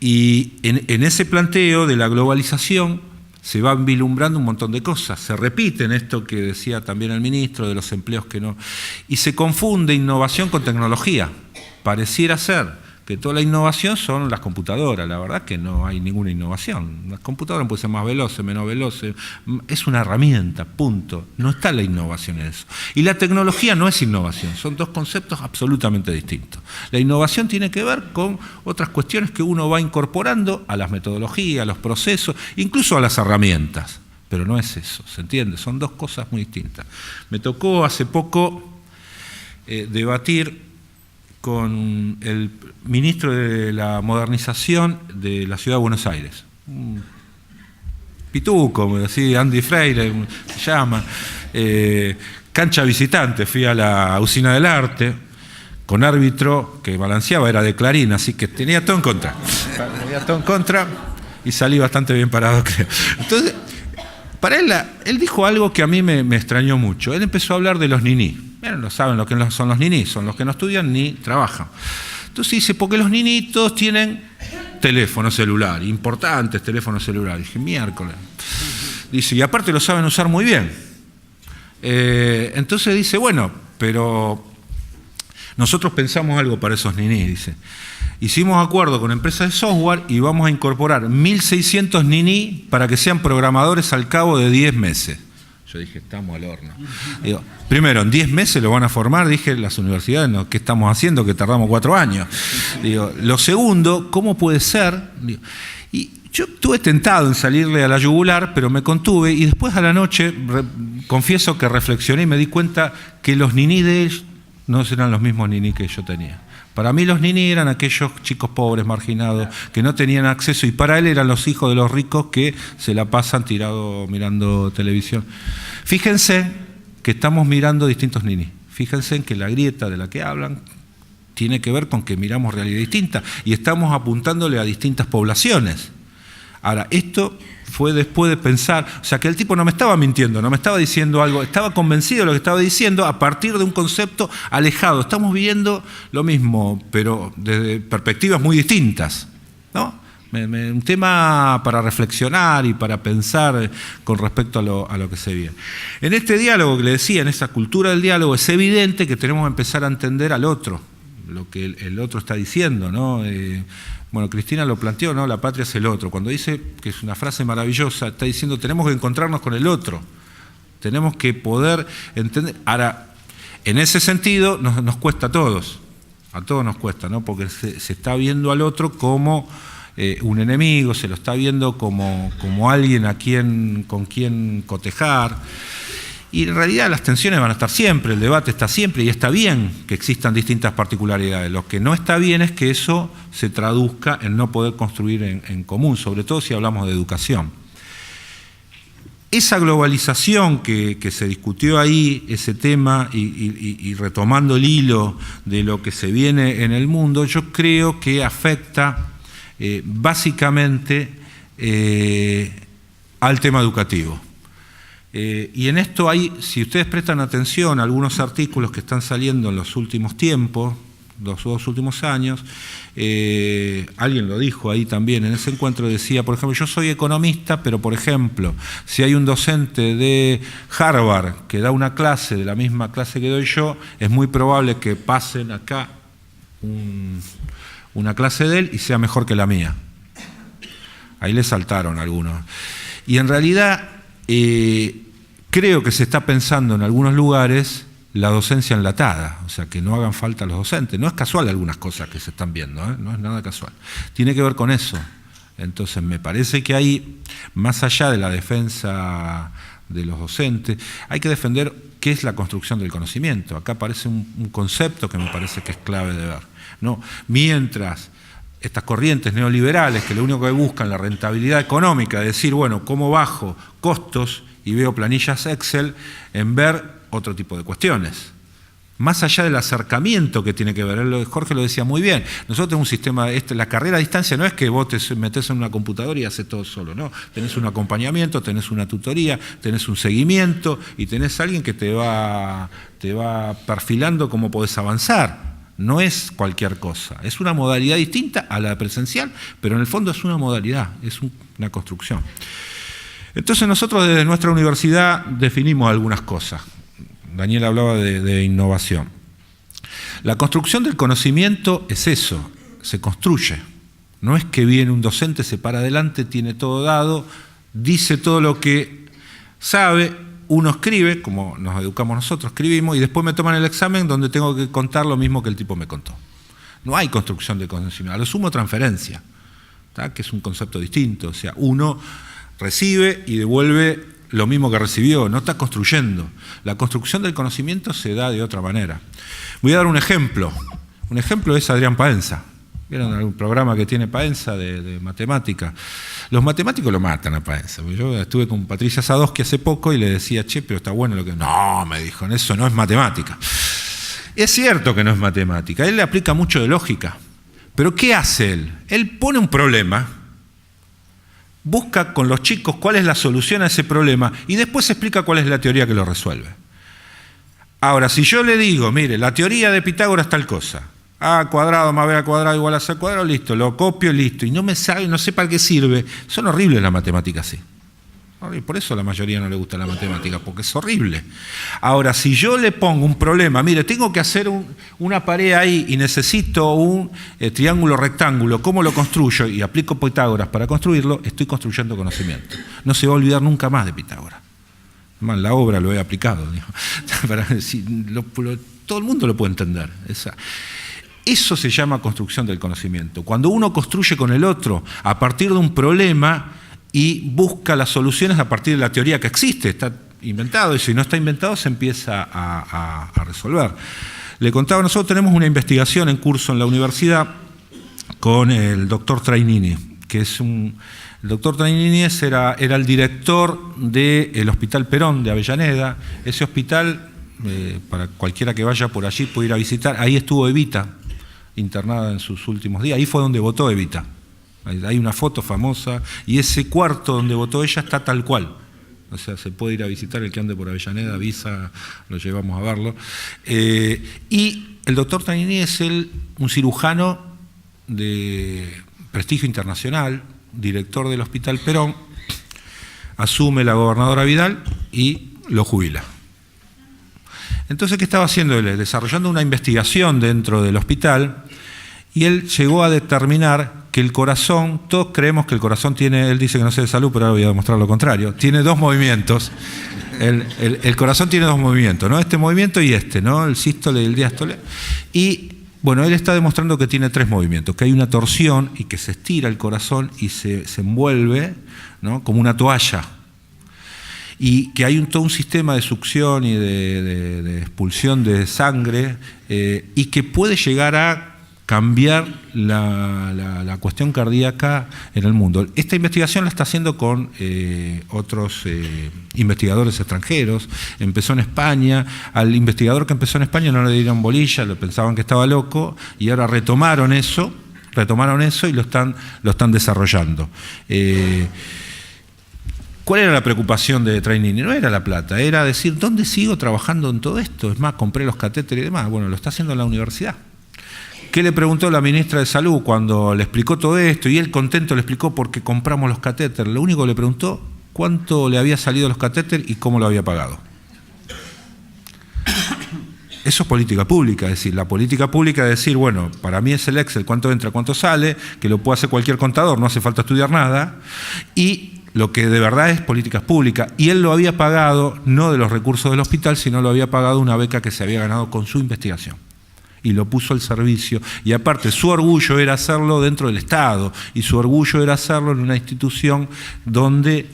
Y en ese planteo de la globalización se van vislumbrando un montón de cosas. Se repiten esto que decía también el ministro de los empleos que no. Y se confunde innovación con tecnología. Pareciera ser que toda la innovación son las computadoras. La verdad que no hay ninguna innovación. Las computadoras pueden ser más veloces, menos veloces. Es una herramienta, punto. No está la innovación en eso. Y la tecnología no es innovación. Son dos conceptos absolutamente distintos. La innovación tiene que ver con otras cuestiones que uno va incorporando a las metodologías, a los procesos, incluso a las herramientas. Pero no es eso, ¿se entiende? Son dos cosas muy distintas. Me tocó hace poco debatir con el ministro de la Modernización de la Ciudad de Buenos Aires. Un pituco, así, Andy Freire se llama. Cancha visitante, fui a la Usina del Arte, con árbitro que balanceaba, era de Clarín, así que tenía todo en contra. Tenía todo en contra y salí bastante bien parado, creo. Entonces, para él dijo algo que a mí me extrañó mucho. Él empezó a hablar de los niní. Bueno, no saben lo que son los niní, son los que no estudian ni trabajan. Entonces dice, porque los niní todos tienen teléfono celular, importantes teléfonos celulares. Dije, miércoles. Dice, y aparte lo saben usar muy bien. Entonces dice, bueno, pero nosotros pensamos algo para esos ninis, dice. Hicimos acuerdo con empresas de software y vamos a incorporar 1.600 ninis para que sean programadores al cabo de 10 meses. Yo dije, estamos al horno. Digo, primero, en 10 meses lo van a formar, dije, las universidades, ¿no? ¿Qué estamos haciendo? Que tardamos 4 años. Digo, lo segundo, ¿cómo puede ser? Digo, y yo estuve tentado en salirle a la yugular, pero me contuve y después a la noche, confieso que reflexioné y me di cuenta que los ninis de ellos no eran los mismos ninis que yo tenía. Para mí los ninis eran aquellos chicos pobres, marginados, que no tenían acceso, y para él eran los hijos de los ricos que se la pasan tirados mirando televisión. Fíjense que estamos mirando distintos ninis. Fíjense en que la grieta de la que hablan tiene que ver con que miramos realidad distinta y estamos apuntándole a distintas poblaciones. Ahora, esto fue después de pensar, o sea, que el tipo no me estaba mintiendo, no me estaba diciendo algo, estaba convencido de lo que estaba diciendo a partir de un concepto alejado. Estamos viviendo lo mismo, pero desde perspectivas muy distintas, ¿no? Un tema para reflexionar y para pensar con respecto a lo que se viene. En este diálogo que le decía, en esa cultura del diálogo, es evidente que tenemos que empezar a entender al otro, lo que el otro está diciendo, ¿no? Bueno, Cristina lo planteó, ¿no? La patria es el otro. Cuando dice, que es una frase maravillosa, está diciendo, tenemos que encontrarnos con el otro. Tenemos que poder entender. Ahora, en ese sentido, nos cuesta a todos nos cuesta, ¿no? Porque se está viendo al otro como un enemigo, se lo está viendo como alguien con quien cotejar. Y en realidad las tensiones van a estar siempre, el debate está siempre y está bien que existan distintas particularidades. Lo que no está bien es que eso se traduzca en no poder construir en común, sobre todo si hablamos de educación. Esa globalización que se discutió ahí, ese tema, y retomando el hilo de lo que se viene en el mundo, yo creo que afecta básicamente al tema educativo. Y en esto hay, si ustedes prestan atención a algunos artículos que están saliendo en los últimos tiempos, los 2 últimos años, alguien lo dijo ahí también en ese encuentro, decía, por ejemplo, yo soy economista, pero por ejemplo, si hay un docente de Harvard que da una clase de la misma clase que doy yo, es muy probable que pasen acá una clase de él y sea mejor que la mía. Ahí le saltaron algunos. Y en realidad creo que se está pensando en algunos lugares la docencia enlatada, o sea, que no hagan falta los docentes. No es casual algunas cosas que se están viendo, no es nada casual. Tiene que ver con eso. Entonces, me parece que ahí, más allá de la defensa de los docentes, hay que defender qué es la construcción del conocimiento. Acá aparece un concepto que me parece que es clave de ver, ¿no? Mientras estas corrientes neoliberales que lo único que buscan la rentabilidad económica, es decir, bueno, cómo bajo costos y veo planillas Excel, en ver otro tipo de cuestiones. Más allá del acercamiento que tiene que ver, Jorge lo decía muy bien, nosotros tenemos un sistema, la carrera a distancia no es que vos te metés en una computadora y haces todo solo, no, tenés un acompañamiento, tenés una tutoría, tenés un seguimiento y tenés alguien que te va perfilando cómo podés avanzar. No es cualquier cosa, es una modalidad distinta a la presencial, pero en el fondo es una modalidad, es una construcción. Entonces nosotros desde nuestra universidad definimos algunas cosas. Daniel hablaba de innovación. La construcción del conocimiento es eso, se construye. No es que viene un docente, se para adelante, tiene todo dado, dice todo lo que sabe, uno escribe, como nos educamos nosotros, escribimos, y después me toman el examen donde tengo que contar lo mismo que el tipo me contó. No hay construcción de conocimiento, a lo sumo transferencia, ¿tá? Que es un concepto distinto, o sea, uno recibe y devuelve lo mismo que recibió, no está construyendo. La construcción del conocimiento se da de otra manera. Voy a dar un ejemplo. Un ejemplo es Adrián Paenza. ¿Vieron algún programa que tiene Paenza de matemática? Los matemáticos lo matan a Paenza. Yo estuve con Patricia Sadowski hace poco y le decía, che, pero está bueno lo que... No, me dijo, eso no es matemática. Es cierto que no es matemática. Él le aplica mucho de lógica. Pero ¿qué hace él? Él pone un problema, busca con los chicos cuál es la solución a ese problema y después explica cuál es la teoría que lo resuelve. Ahora, si yo le digo, mire, la teoría de Pitágoras es tal cosa, A cuadrado más B al cuadrado igual a C al cuadrado, listo, lo copio, listo. Y no sé para qué sirve. Son horribles las matemáticas así. Por eso a la mayoría no le gusta la matemática, porque es horrible. Ahora, si yo le pongo un problema, mire, tengo que hacer una pared ahí y necesito un triángulo rectángulo, ¿cómo lo construyo? Y aplico Pitágoras para construirlo, estoy construyendo conocimiento. No se va a olvidar nunca más de Pitágoras. Además, la obra lo he aplicado. Todo el mundo lo puede entender. Eso se llama construcción del conocimiento. Cuando uno construye con el otro a partir de un problema y busca las soluciones a partir de la teoría que existe, está inventado, y si no está inventado se empieza a resolver. Le contaba, nosotros tenemos una investigación en curso en la universidad con el doctor Trainini, que es el doctor Trainini era el director del Hospital Perón de Avellaneda. Ese hospital, para cualquiera que vaya por allí puede ir a visitar, ahí estuvo Evita, internada en sus últimos días, ahí fue donde votó Evita. Hay una foto famosa y ese cuarto donde votó ella está tal cual. O sea, se puede ir a visitar, el que ande por Avellaneda, avisa, lo llevamos a verlo. Y el doctor Trainini es un cirujano de prestigio internacional, director del Hospital Perón, asume la gobernadora Vidal y lo jubila. Entonces, ¿qué estaba haciendo él? Desarrollando una investigación dentro del hospital, y él llegó a determinar que el corazón, todos creemos que el corazón tiene, él dice que no sé de salud, pero ahora voy a demostrar lo contrario, tiene dos movimientos. El corazón tiene dos movimientos, ¿no? Este movimiento y este, ¿no? El sístole y el diástole. Y bueno, él está demostrando que tiene tres movimientos, que hay una torsión y que se estira el corazón y se envuelve, ¿no? Como una toalla. Y que hay todo un sistema de succión y de expulsión de sangre y que puede llegar a cambiar la cuestión cardíaca en el mundo. Esta investigación la está haciendo con otros investigadores extranjeros. Empezó en España. Al investigador que empezó en España no le dieron bolilla, le pensaban que estaba loco, y ahora retomaron eso y lo están desarrollando. ¿Cuál era la preocupación de Trainini? No era la plata, era decir, ¿dónde sigo trabajando en todo esto? Es más, compré los catéteres y demás. Bueno, lo está haciendo en la universidad. ¿Qué le preguntó la ministra de Salud cuando le explicó todo esto? Y él contento le explicó por qué compramos los catéteres. Lo único que le preguntó, cuánto le había salido los catéteres y cómo lo había pagado. Eso es política pública, es decir, la política pública es decir, bueno, para mí es el Excel, cuánto entra, cuánto sale, que lo puede hacer cualquier contador, no hace falta estudiar nada, y lo que de verdad es políticas públicas. Y él lo había pagado, no de los recursos del hospital, sino lo había pagado una beca que se había ganado con su investigación. Y lo puso al servicio, y aparte su orgullo era hacerlo dentro del Estado, y su orgullo era hacerlo en una institución donde,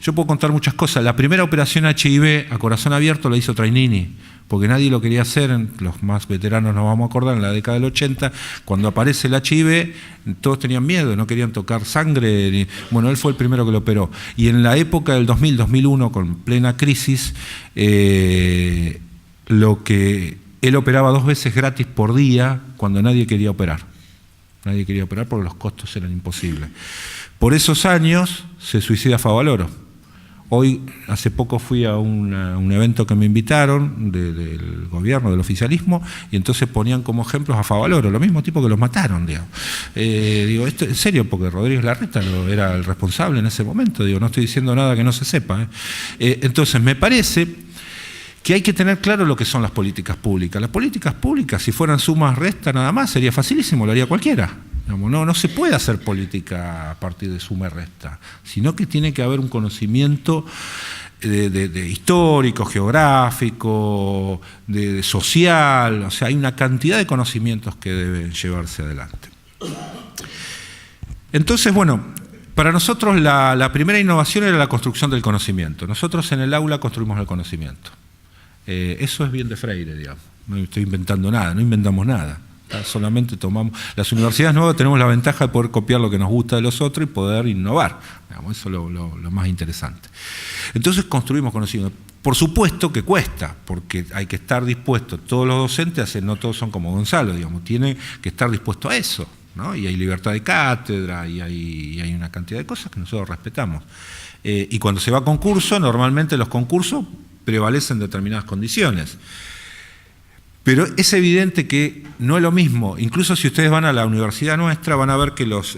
yo puedo contar muchas cosas. La primera operación HIV a corazón abierto la hizo Trainini, porque nadie lo quería hacer, los más veteranos nos vamos a acordar, en la década del 80, cuando aparece el HIV, todos tenían miedo, no querían tocar sangre, bueno, él fue el primero que lo operó. Y en la época del 2000, 2001, con plena crisis, él operaba 2 veces gratis por día cuando nadie quería operar. Nadie quería operar porque los costos eran imposibles. Por esos años se suicida Favaloro. Hoy, hace poco fui a un evento que me invitaron del gobierno, del oficialismo, y entonces ponían como ejemplos a Favaloro, los mismos tipos que los mataron, digamos. Digo, esto en serio, porque Rodríguez Larreta era el responsable en ese momento, digo, no estoy diciendo nada que no se sepa. Entonces, me parece que hay que tener claro lo que son las políticas públicas. Las políticas públicas, si fueran sumas, restas, nada más, sería facilísimo, lo haría cualquiera. No se puede hacer política a partir de suma y resta, sino que tiene que haber un conocimiento de histórico, geográfico, de social, o sea, hay una cantidad de conocimientos que deben llevarse adelante. Entonces, bueno, para nosotros la primera innovación era la construcción del conocimiento. Nosotros en el aula construimos el conocimiento. Eso es bien de Freire, digamos. No estoy inventando nada, no inventamos nada. Solamente tomamos. Las universidades nuevas tenemos la ventaja de poder copiar lo que nos gusta de los otros y poder innovar. Digamos, eso es lo más interesante. Entonces construimos conocimiento. Por supuesto que cuesta, porque hay que estar dispuesto. Todos los docentes, no todos son como Gonzalo, digamos, tienen que estar dispuestos a eso, ¿no? Y hay libertad de cátedra y hay una cantidad de cosas que nosotros respetamos. Y cuando se va a concurso, normalmente los concursos prevalecen determinadas condiciones. Pero es evidente que no es lo mismo. Incluso si ustedes van a la universidad nuestra, van a ver que los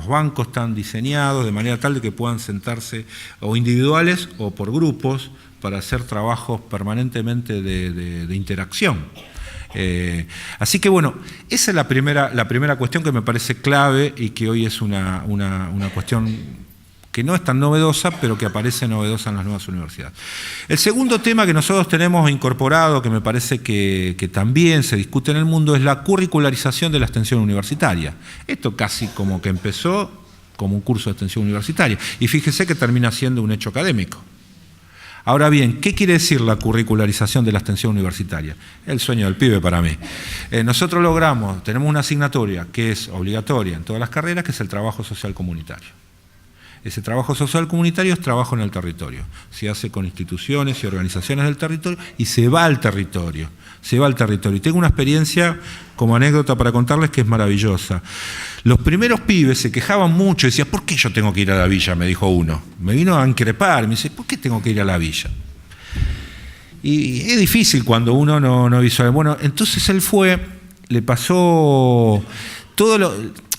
bancos están diseñados de manera tal de que puedan sentarse o individuales o por grupos para hacer trabajos permanentemente de interacción. Así que bueno, esa es la primera cuestión que me parece clave y que hoy es una cuestión que no es tan novedosa, pero que aparece novedosa en las nuevas universidades. El segundo tema que nosotros tenemos incorporado, que me parece que también se discute en el mundo, es la curricularización de la extensión universitaria. Esto casi como que empezó como un curso de extensión universitaria, y fíjese que termina siendo un hecho académico. Ahora bien, ¿qué quiere decir la curricularización de la extensión universitaria? El sueño del pibe para mí. Nosotros tenemos una asignatura que es obligatoria en todas las carreras, que es el trabajo social comunitario. Ese trabajo social comunitario es trabajo en el territorio. Se hace con instituciones y organizaciones del territorio y se va al territorio. Y tengo una experiencia como anécdota para contarles que es maravillosa. Los primeros pibes se quejaban mucho y decían, ¿por qué yo tengo que ir a la villa? Me dijo uno. Me vino a increpar, me dice, ¿por qué tengo que ir a la villa? Y es difícil cuando uno no visualiza. Bueno, entonces él fue, le pasó todo lo...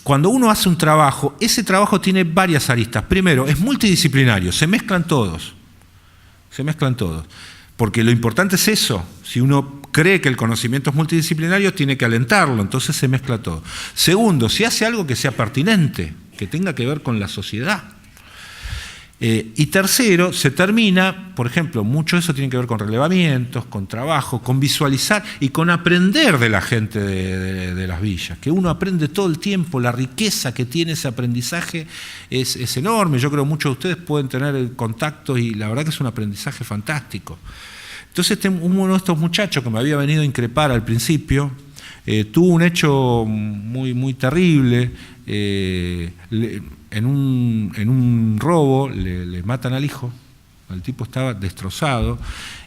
Cuando uno hace un trabajo, ese trabajo tiene varias aristas. Primero, es multidisciplinario, se mezclan todos. Porque lo importante es eso. Si uno cree que el conocimiento es multidisciplinario, tiene que alentarlo, entonces se mezcla todo. Segundo, si hace algo que sea pertinente, que tenga que ver con la sociedad. Y tercero, se termina, por ejemplo, mucho de eso tiene que ver con relevamientos, con trabajo, con visualizar y con aprender de la gente de las villas, que uno aprende todo el tiempo, la riqueza que tiene ese aprendizaje es enorme. Yo creo que muchos de ustedes pueden tener contactos y la verdad que es un aprendizaje fantástico. Entonces uno de estos muchachos que me había venido a increpar al principio, tuvo un hecho muy terrible. En un robo le matan al hijo, el tipo estaba destrozado,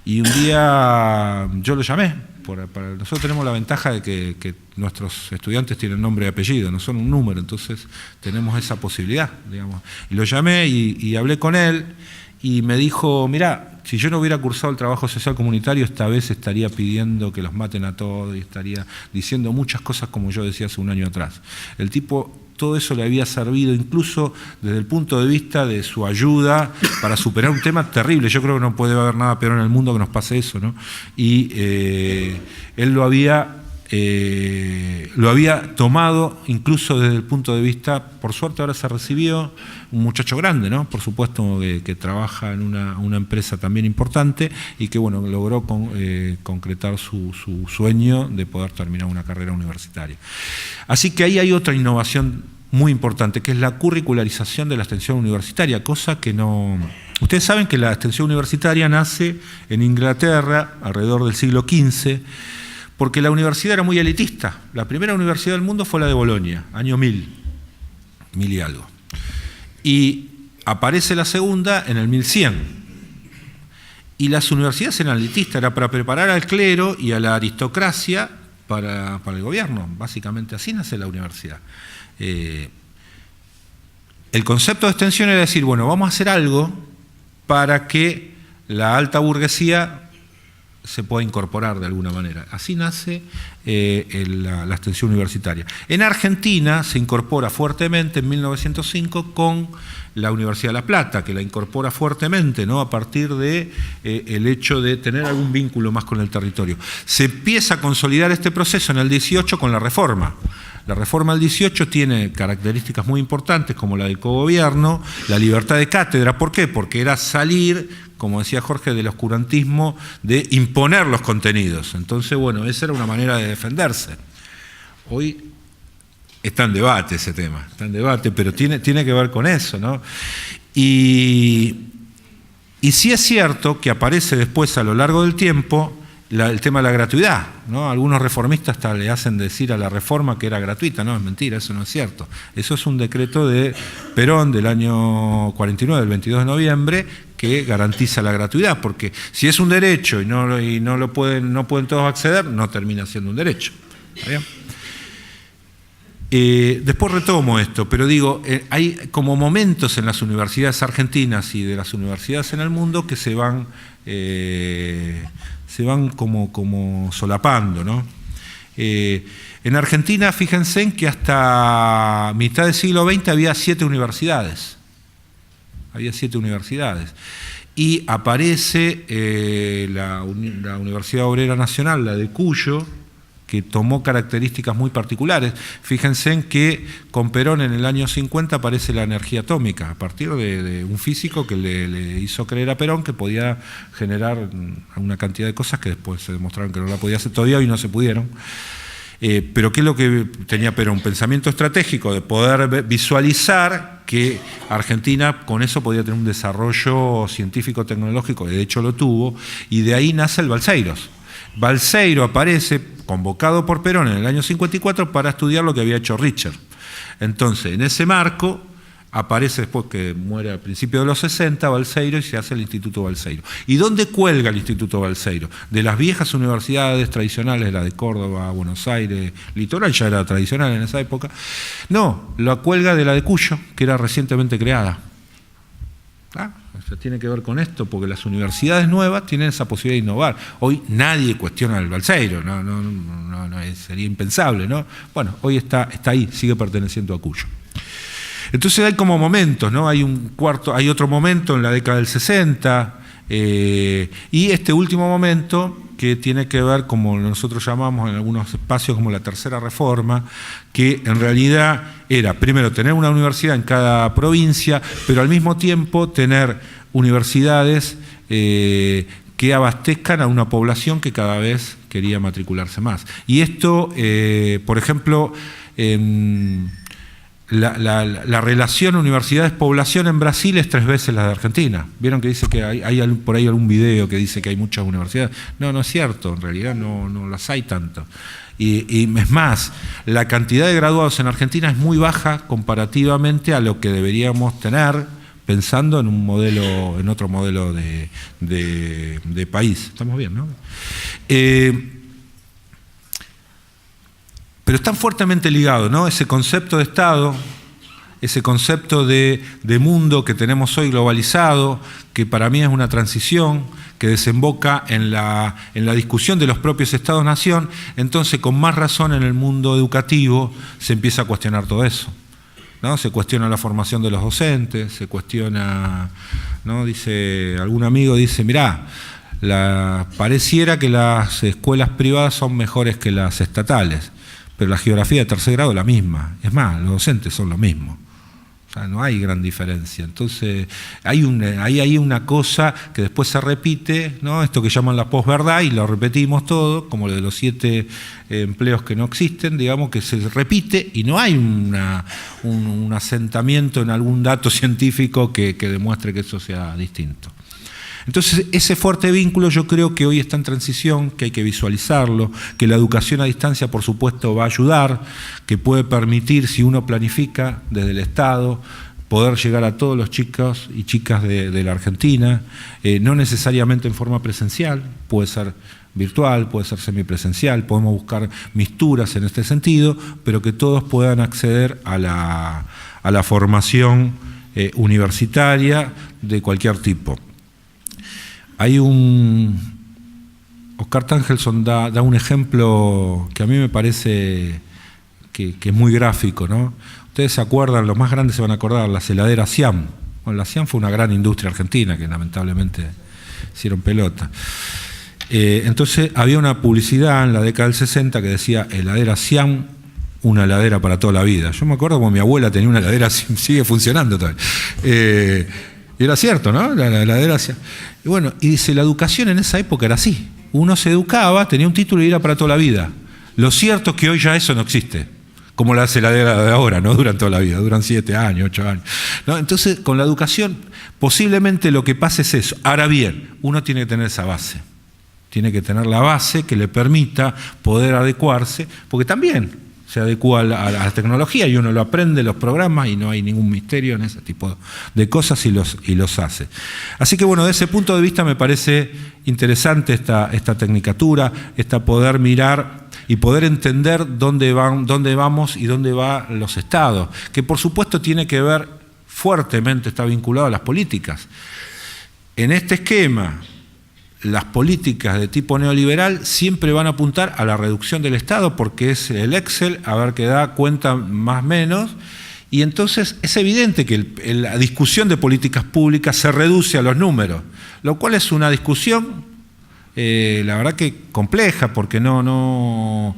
y un día yo lo llamé. Nosotros tenemos la ventaja de que nuestros estudiantes tienen nombre y apellido, no son un número, entonces tenemos esa posibilidad, digamos. Y lo llamé y hablé con él, y me dijo, mirá, si yo no hubiera cursado el trabajo social comunitario, esta vez estaría pidiendo que los maten a todos y estaría diciendo muchas cosas como yo decía hace un año atrás. El tipo, todo eso le había servido incluso desde el punto de vista de su ayuda para superar un tema terrible. Yo creo que no puede haber nada peor en el mundo que nos pase eso, ¿no? Y él lo había tomado incluso desde el punto de vista, por suerte ahora se recibió, un muchacho grande, ¿no? Por supuesto que trabaja en una empresa también importante y que bueno, logró concretar su sueño de poder terminar una carrera universitaria. Así que ahí hay otra innovación muy importante, que es la curricularización de la extensión universitaria, cosa que no... Ustedes saben que la extensión universitaria nace en Inglaterra alrededor del siglo XV, porque la universidad era muy elitista. La primera universidad del mundo fue la de Bolonia, año 1000 y algo. Y aparece la segunda en el 1100. Y las universidades eran elitistas, era para preparar al clero y a la aristocracia para el gobierno. Básicamente así nace la universidad. El concepto de extensión era decir, bueno, vamos a hacer algo para que la alta burguesía se pueda incorporar de alguna manera. Así nace la extensión universitaria. En Argentina se incorpora fuertemente en 1905 con la Universidad de La Plata, que la incorpora fuertemente, ¿no? A partir de el hecho de tener algún vínculo más con el territorio. Se empieza a consolidar este proceso en el 18 con la reforma. La reforma del 18 tiene características muy importantes como la del cogobierno, la libertad de cátedra. ¿Por qué? Porque era salir, como decía Jorge, del oscurantismo de imponer los contenidos. Entonces, bueno, esa era una manera de defenderse. Hoy está en debate ese tema, pero tiene que ver con eso, ¿no? Y sí es cierto que aparece después a lo largo del tiempo el tema de la gratuidad, ¿no? Algunos reformistas hasta le hacen decir a la reforma que era gratuita. No, es mentira, eso no es cierto. Eso es un decreto de Perón del año 49, del 22 de noviembre, que garantiza la gratuidad, porque si es un derecho y no pueden todos acceder, no termina siendo un derecho. ¿Está bien? Después retomo esto, pero digo, hay como momentos en las universidades argentinas y de las universidades en el mundo que se van como solapando, ¿no? En Argentina, fíjense en que hasta mitad del siglo XX había 7 universidades. Había 7 universidades. Y aparece la Universidad Obrera Nacional, la de Cuyo, que tomó características muy particulares. Fíjense en que con Perón en el año 50 aparece la energía atómica, a partir de un físico que le hizo creer a Perón que podía generar una cantidad de cosas que después se demostraron que no la podía hacer, todavía hoy no se pudieron. Pero ¿qué es lo que tenía Perón? Un pensamiento estratégico de poder visualizar que Argentina con eso podía tener un desarrollo científico-tecnológico, de hecho lo tuvo, y de ahí nace el Balseiros. Balseiro aparece convocado por Perón en el año 54 para estudiar lo que había hecho Richter. Entonces, en ese marco, aparece después que muere a principios de los 60 Balseiro y se hace el Instituto Balseiro. ¿Y dónde cuelga el Instituto Balseiro? De las viejas universidades tradicionales, la de Córdoba, Buenos Aires, Litoral, ya era tradicional en esa época. No, la cuelga de la de Cuyo, que era recientemente creada. Tiene que ver con esto, porque las universidades nuevas tienen esa posibilidad de innovar. Hoy nadie cuestiona el Balseiro, sería impensable, ¿no? Bueno, hoy está ahí, sigue perteneciendo a Cuyo. Entonces hay como momentos, ¿no? Hay otro momento en la década del 60, y este último momento que tiene que ver, como nosotros llamamos en algunos espacios, como la tercera reforma, que en realidad era, primero, tener una universidad en cada provincia, pero al mismo tiempo tener universidades que abastezcan a una población que cada vez quería matricularse más. Y esto, por ejemplo, la relación universidades-población en Brasil es 3 veces la de Argentina. ¿Vieron que dice que hay por ahí algún video que dice que hay muchas universidades? No, no es cierto, en realidad no las hay tanto. Y es más, la cantidad de graduados en Argentina es muy baja comparativamente a lo que deberíamos tener, pensando en otro modelo de país. Estamos bien, ¿no? Pero están fuertemente ligados, ¿no? Ese concepto de Estado, ese concepto de mundo que tenemos hoy globalizado, que para mí es una transición, que desemboca en la discusión de los propios Estados-nación. Entonces, con más razón en el mundo educativo se empieza a cuestionar todo eso, ¿no? Se cuestiona la formación de los docentes, se cuestiona, ¿no? Dice, algún amigo dice, mirá, pareciera que las escuelas privadas son mejores que las estatales, pero la geografía de tercer grado es la misma. Es más, los docentes son lo mismo. O sea, no hay gran diferencia. Entonces, hay una cosa que después se repite, ¿no? Esto que llaman la posverdad, y lo repetimos todo, como lo de los 7 empleos que no existen, digamos, que se repite y no hay un asentamiento en algún dato científico que demuestre que eso sea distinto. Entonces, ese fuerte vínculo yo creo que hoy está en transición, que hay que visualizarlo, que la educación a distancia, por supuesto, va a ayudar, que puede permitir, si uno planifica desde el Estado, poder llegar a todos los chicos y chicas de la Argentina, no necesariamente en forma presencial, puede ser virtual, puede ser semipresencial, podemos buscar misturas en este sentido, pero que todos puedan acceder a la formación universitaria de cualquier tipo. Oscar Tangelson da un ejemplo que a mí me parece que es muy gráfico, ¿no? Ustedes se acuerdan, los más grandes se van a acordar, las heladeras Siam. Bueno, la Siam fue una gran industria argentina que lamentablemente hicieron pelota. Entonces había una publicidad en la década del 60 que decía heladera Siam, una heladera para toda la vida. Yo me acuerdo cuando mi abuela tenía una heladera, sigue funcionando todavía. Y era cierto, ¿no? La heladera Siam. Y bueno, y dice, la educación en esa época era así. Uno se educaba, tenía un título y era para toda la vida. Lo cierto es que hoy ya eso no existe, como las heladeras de ahora, no duran toda la vida, duran 7 años, 8 años, ¿no? Entonces, con la educación, posiblemente lo que pase es eso. Ahora bien, uno tiene que tener esa base. Tiene que tener la base que le permita poder adecuarse, porque también se adecua a la tecnología y uno lo aprende, los programas, y no hay ningún misterio en ese tipo de cosas y los hace. Así que bueno, desde ese punto de vista me parece interesante esta tecnicatura, poder mirar y poder entender dónde vamos y dónde van los estados, que por supuesto tiene que ver fuertemente, está vinculado a las políticas. En este esquema, las políticas de tipo neoliberal siempre van a apuntar a la reducción del Estado, porque es el Excel, a ver qué da cuenta más o menos, y entonces es evidente que la discusión de políticas públicas se reduce a los números, lo cual es una discusión, la verdad que compleja, porque no...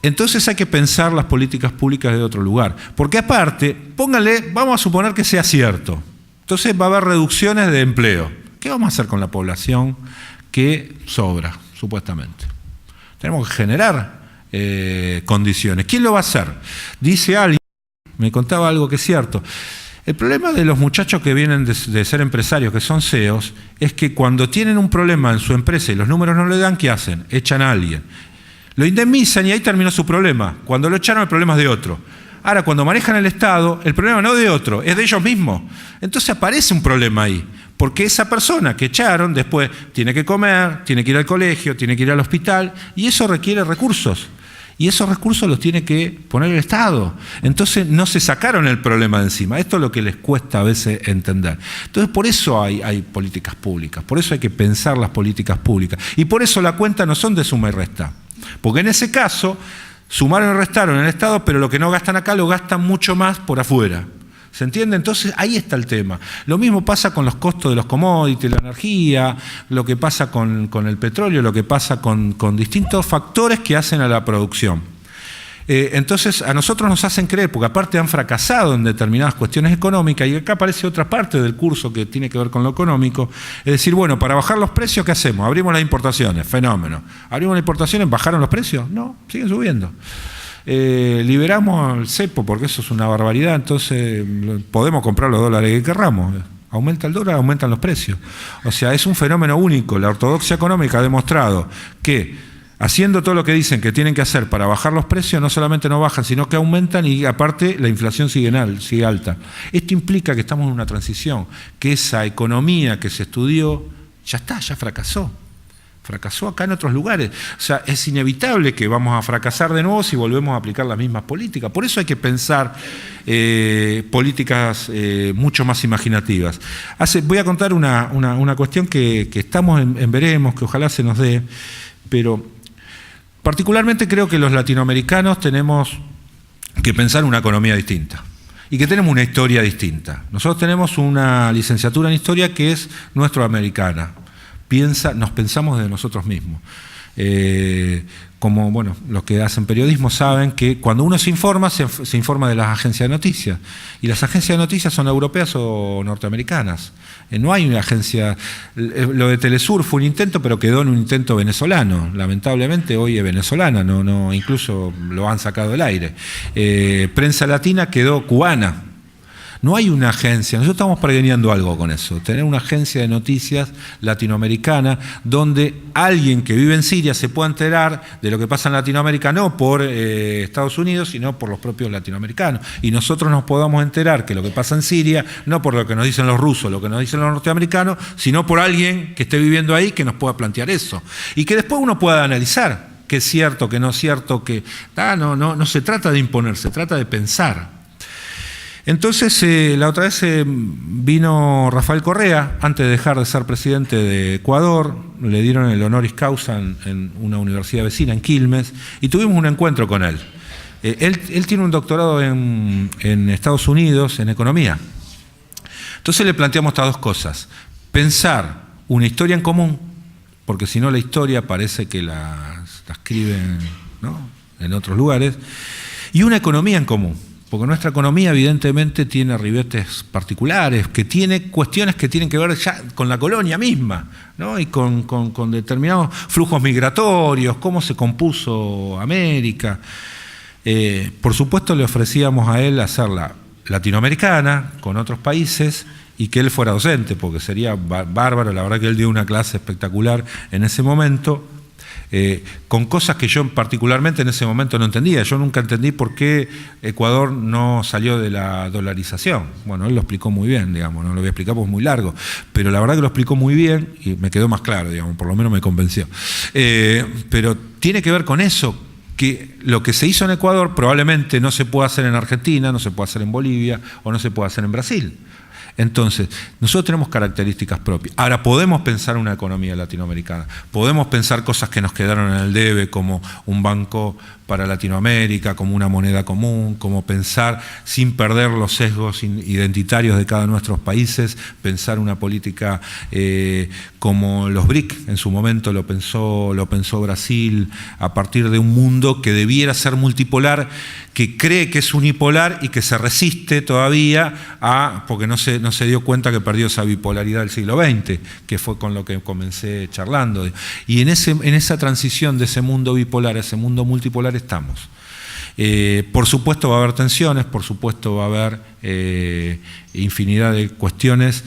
Entonces hay que pensar las políticas públicas de otro lugar, porque aparte, póngale, vamos a suponer que sea cierto, entonces va a haber reducciones de empleo. ¿Qué vamos a hacer con la población que sobra, supuestamente? Tenemos que generar condiciones. ¿Quién lo va a hacer? Dice alguien, me contaba algo que es cierto. El problema de los muchachos que vienen de ser empresarios, que son CEOs, es que cuando tienen un problema en su empresa y los números no le dan, ¿qué hacen? Echan a alguien. Lo indemnizan y ahí terminó su problema. Cuando lo echaron, el problema es de otro. Ahora, cuando manejan el Estado, el problema no es de otro, es de ellos mismos. Entonces aparece un problema ahí, porque esa persona que echaron después tiene que comer, tiene que ir al colegio, tiene que ir al hospital, y eso requiere recursos. Y esos recursos los tiene que poner el Estado. Entonces no se sacaron el problema de encima. Esto es lo que les cuesta a veces entender. Entonces por eso hay políticas públicas, por eso hay que pensar las políticas públicas. Y por eso la cuenta no son de suma y resta. Porque en ese caso, sumaron y restaron en el Estado, pero lo que no gastan acá lo gastan mucho más por afuera. ¿Se entiende? Entonces ahí está el tema. Lo mismo pasa con los costos de los commodities, la energía, lo que pasa con el petróleo, lo que pasa con distintos factores que hacen a la producción. Entonces a nosotros nos hacen creer, porque aparte han fracasado en determinadas cuestiones económicas, y acá aparece otra parte del curso que tiene que ver con lo económico, es decir, bueno, para bajar los precios, ¿qué hacemos? Abrimos las importaciones, fenómeno. Abrimos las importaciones, ¿bajaron los precios? No, siguen subiendo. Liberamos el cepo, porque eso es una barbaridad, entonces podemos comprar los dólares que querramos. Aumenta el dólar, aumentan los precios. O sea, es un fenómeno único. La ortodoxia económica ha demostrado que haciendo todo lo que dicen que tienen que hacer para bajar los precios, no solamente no bajan, sino que aumentan, y aparte la inflación sigue alta. Esto implica que estamos en una transición, que esa economía que se estudió ya está, ya fracasó. Fracasó acá en otros lugares. O sea, es inevitable que vamos a fracasar de nuevo si volvemos a aplicar las mismas políticas. Por eso hay que pensar políticas mucho más imaginativas. Voy a contar una cuestión que estamos en veremos, que ojalá se nos dé, pero particularmente creo que los latinoamericanos tenemos que pensar una economía distinta y que tenemos una historia distinta. Nosotros tenemos una licenciatura en historia que es nuestroamericana. Nos pensamos de nosotros mismos. Como bueno, los que hacen periodismo saben que cuando uno se informa de las agencias de noticias, y las agencias de noticias son europeas o norteamericanas. No hay una agencia. Lo de Telesur fue un intento, pero quedó en un intento venezolano. Lamentablemente hoy es venezolana, incluso lo han sacado del aire. Prensa Latina quedó cubana. No hay una agencia, nosotros estamos preguiando algo con eso, tener una agencia de noticias latinoamericana donde alguien que vive en Siria se pueda enterar de lo que pasa en Latinoamérica, no por Estados Unidos, sino por los propios latinoamericanos. Y nosotros nos podamos enterar que lo que pasa en Siria, no por lo que nos dicen los rusos, lo que nos dicen los norteamericanos, sino por alguien que esté viviendo ahí que nos pueda plantear eso. Y que después uno pueda analizar qué es cierto, qué no es cierto, que no se trata de imponer, se trata de pensar. Entonces, la otra vez vino Rafael Correa, antes de dejar de ser presidente de Ecuador, le dieron el honoris causa en una universidad vecina, en Quilmes, y tuvimos un encuentro con él. Él tiene un doctorado en Estados Unidos en economía. Entonces le planteamos estas dos cosas. Pensar una historia en común, porque si no la historia parece que la escriben, ¿no?, en otros lugares, y una economía en común. Porque nuestra economía evidentemente tiene ribetes particulares, que tiene cuestiones que tienen que ver ya con la colonia misma, ¿no?, y con determinados flujos migratorios, cómo se compuso América. Por supuesto le ofrecíamos a él hacerla latinoamericana, con otros países, y que él fuera docente, porque sería bárbaro. La verdad que él dio una clase espectacular en ese momento, con cosas que yo particularmente en ese momento no entendía. Yo nunca entendí por qué Ecuador no salió de la dolarización. Bueno, él lo explicó muy bien, digamos, no lo voy a explicar porque es muy largo, pero la verdad que lo explicó muy bien y me quedó más claro, digamos, por lo menos me convenció. Pero tiene que ver con eso, que lo que se hizo en Ecuador probablemente no se pueda hacer en Argentina, no se puede hacer en Bolivia o no se puede hacer en Brasil. Entonces, nosotros tenemos características propias. Ahora, podemos pensar una economía latinoamericana, podemos pensar cosas que nos quedaron en el debe, como un banco para Latinoamérica, como una moneda común, como pensar, sin perder los sesgos identitarios de cada uno de nuestros países, pensar una política como los BRIC, en su momento lo pensó Brasil, a partir de un mundo que debiera ser multipolar, que cree que es unipolar y que se resiste todavía porque no se dio cuenta que perdió esa bipolaridad del siglo XX, que fue con lo que comencé charlando. Y en esa transición de ese mundo bipolar a ese mundo multipolar estamos. Por supuesto va a haber tensiones, por supuesto va a haber infinidad de cuestiones.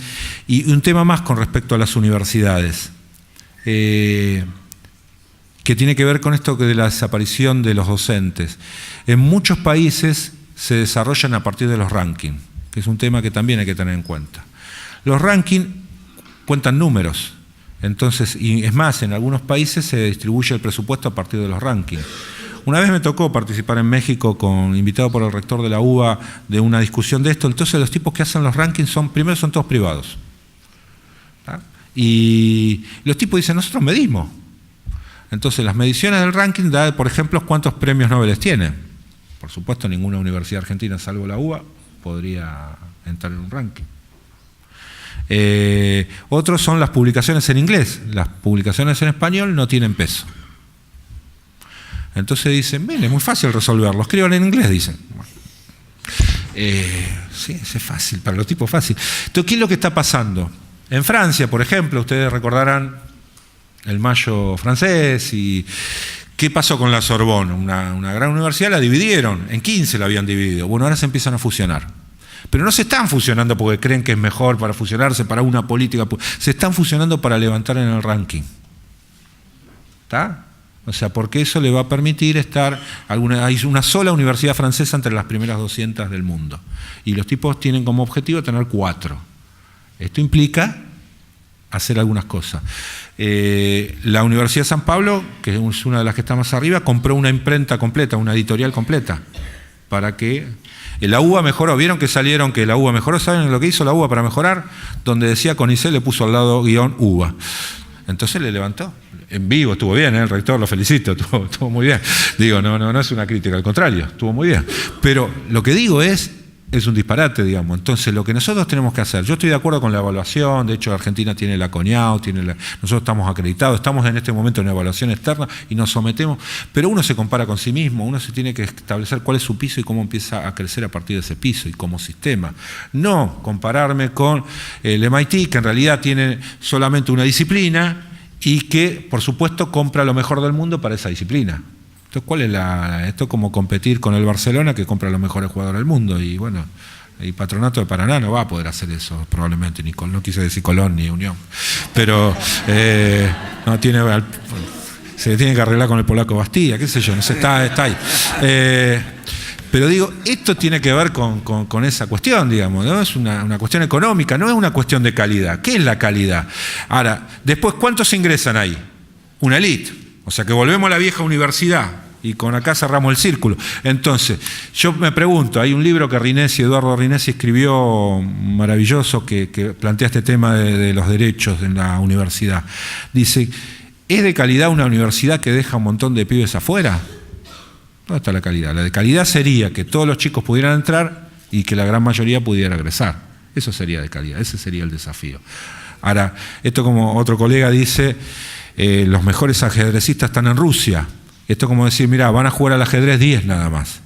Y un tema más con respecto a las universidades, que tiene que ver con esto de la desaparición de los docentes. En muchos países se desarrollan a partir de los rankings, que es un tema que también hay que tener en cuenta. Los rankings cuentan números, entonces, y es más, en algunos países se distribuye el presupuesto a partir de los rankings. Una vez me tocó participar en México, invitado por el rector de la UBA, de una discusión de esto. Entonces los tipos que hacen los rankings primero son todos privados. Y los tipos dicen, nosotros medimos. Entonces las mediciones del ranking da, por ejemplo, cuántos premios Nobel tienen. Por supuesto, ninguna universidad argentina, salvo la UBA, podría entrar en un ranking. Otros son las publicaciones en inglés. Las publicaciones en español no tienen peso. Entonces dicen, mire, es muy fácil resolverlo, escriban en inglés, dicen. Sí, es fácil, para los tipos fácil. Entonces, ¿qué es lo que está pasando? En Francia, por ejemplo, ustedes recordarán el Mayo francés y ¿qué pasó con la Sorbonne? Una gran universidad la dividieron, en 15 la habían dividido. Bueno, ahora se empiezan a fusionar. Pero no se están fusionando porque creen que es mejor para fusionarse, para una política. Se están fusionando para levantar en el ranking. ¿Está? O sea, porque eso le va a permitir hay una sola universidad francesa entre las primeras 200 del mundo. Y los tipos tienen como objetivo tener 4. Esto implica hacer algunas cosas. La Universidad de San Pablo, que es una de las que está más arriba, compró una imprenta completa, una editorial completa, para que la UBA mejoró. ¿Vieron que salieron que la UBA mejoró? ¿Saben lo que hizo la UBA para mejorar? Donde decía CONICET le puso al lado guión UBA. Entonces le levantó. En vivo, estuvo bien, el rector, lo felicito, estuvo muy bien. Digo, no es una crítica, al contrario, estuvo muy bien. Pero lo que digo es un disparate, digamos. Entonces, lo que nosotros tenemos que hacer, yo estoy de acuerdo con la evaluación, de hecho Argentina tiene la CONIAU, nosotros estamos acreditados, estamos en este momento en una evaluación externa y nos sometemos, pero uno se compara con sí mismo, uno se tiene que establecer cuál es su piso y cómo empieza a crecer a partir de ese piso y como sistema. No compararme con el MIT, que en realidad tiene solamente una disciplina y que, por supuesto, compra lo mejor del mundo para esa disciplina. Entonces, esto es como competir con el Barcelona, que compra los mejores jugadores del mundo, y bueno, el Patronato de Paraná no va a poder hacer eso, probablemente, no quise decir Colón ni Unión, pero se tiene que arreglar con el polaco Bastilla, qué sé yo, no sé, está ahí. Pero digo, esto tiene que ver con esa cuestión, digamos, ¿no? Es una cuestión económica, no es una cuestión de calidad. ¿Qué es la calidad? Ahora, después, ¿cuántos ingresan ahí? Una élite. O sea que volvemos a la vieja universidad y con acá cerramos el círculo. Entonces, yo me pregunto, hay un libro que Eduardo Rinesi escribió maravilloso que plantea este tema de los derechos en la universidad. Dice, ¿es de calidad una universidad que deja un montón de pibes afuera? ¿Dónde está la calidad? La de calidad sería que todos los chicos pudieran entrar y que la gran mayoría pudiera egresar. Eso sería de calidad, ese sería el desafío. Ahora, esto como otro colega dice, los mejores ajedrecistas están en Rusia. Esto como decir, mira, van a jugar al ajedrez 10 nada más.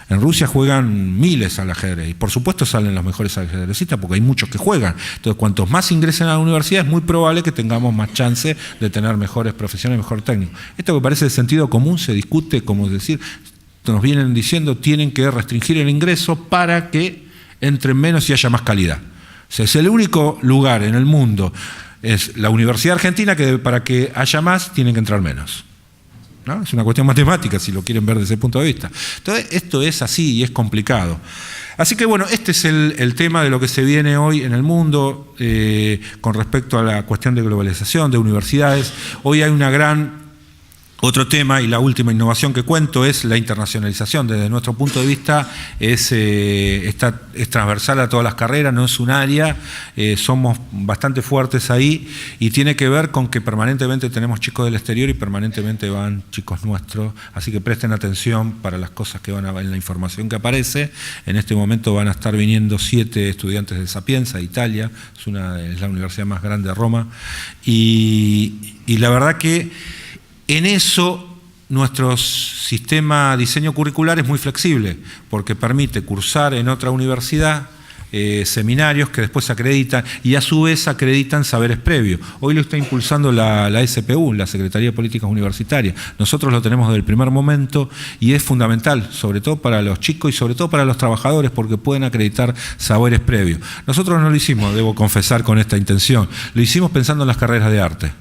En Rusia juegan miles al ajedrez y por supuesto salen los mejores ajedrecistas porque hay muchos que juegan. Entonces, cuantos más ingresen a la universidad es muy probable que tengamos más chance de tener mejores profesiones, mejor técnico. Esto que parece de sentido común se discute, como decir, nos vienen diciendo tienen que restringir el ingreso para que entren menos y haya más calidad. O sea, es el único lugar en el mundo, es la Universidad Argentina, que para que haya más tienen que entrar menos. ¿No? Es una cuestión matemática, si lo quieren ver desde ese punto de vista. Entonces, esto es así y es complicado. Así que bueno, este es el tema de lo que se viene hoy en el mundo con respecto a la cuestión de globalización, de universidades. Hoy hay una gran Otro tema y la última innovación que cuento es la internacionalización. Desde nuestro punto de vista es transversal a todas las carreras, no es un área, somos bastante fuertes ahí y tiene que ver con que permanentemente tenemos chicos del exterior y permanentemente van chicos nuestros, así que presten atención para las cosas que van a ver en la información que aparece. En este momento van a estar viniendo 7 estudiantes de Sapienza, de Italia, es la universidad más grande de Roma, y la verdad que en eso, nuestro sistema de diseño curricular es muy flexible, porque permite cursar en otra universidad seminarios que después se acreditan y a su vez acreditan saberes previos. Hoy lo está impulsando la SPU, la Secretaría de Políticas Universitarias. Nosotros lo tenemos desde el primer momento y es fundamental, sobre todo para los chicos y sobre todo para los trabajadores, porque pueden acreditar saberes previos. Nosotros no lo hicimos, debo confesar, con esta intención. Lo hicimos pensando en las carreras de arte.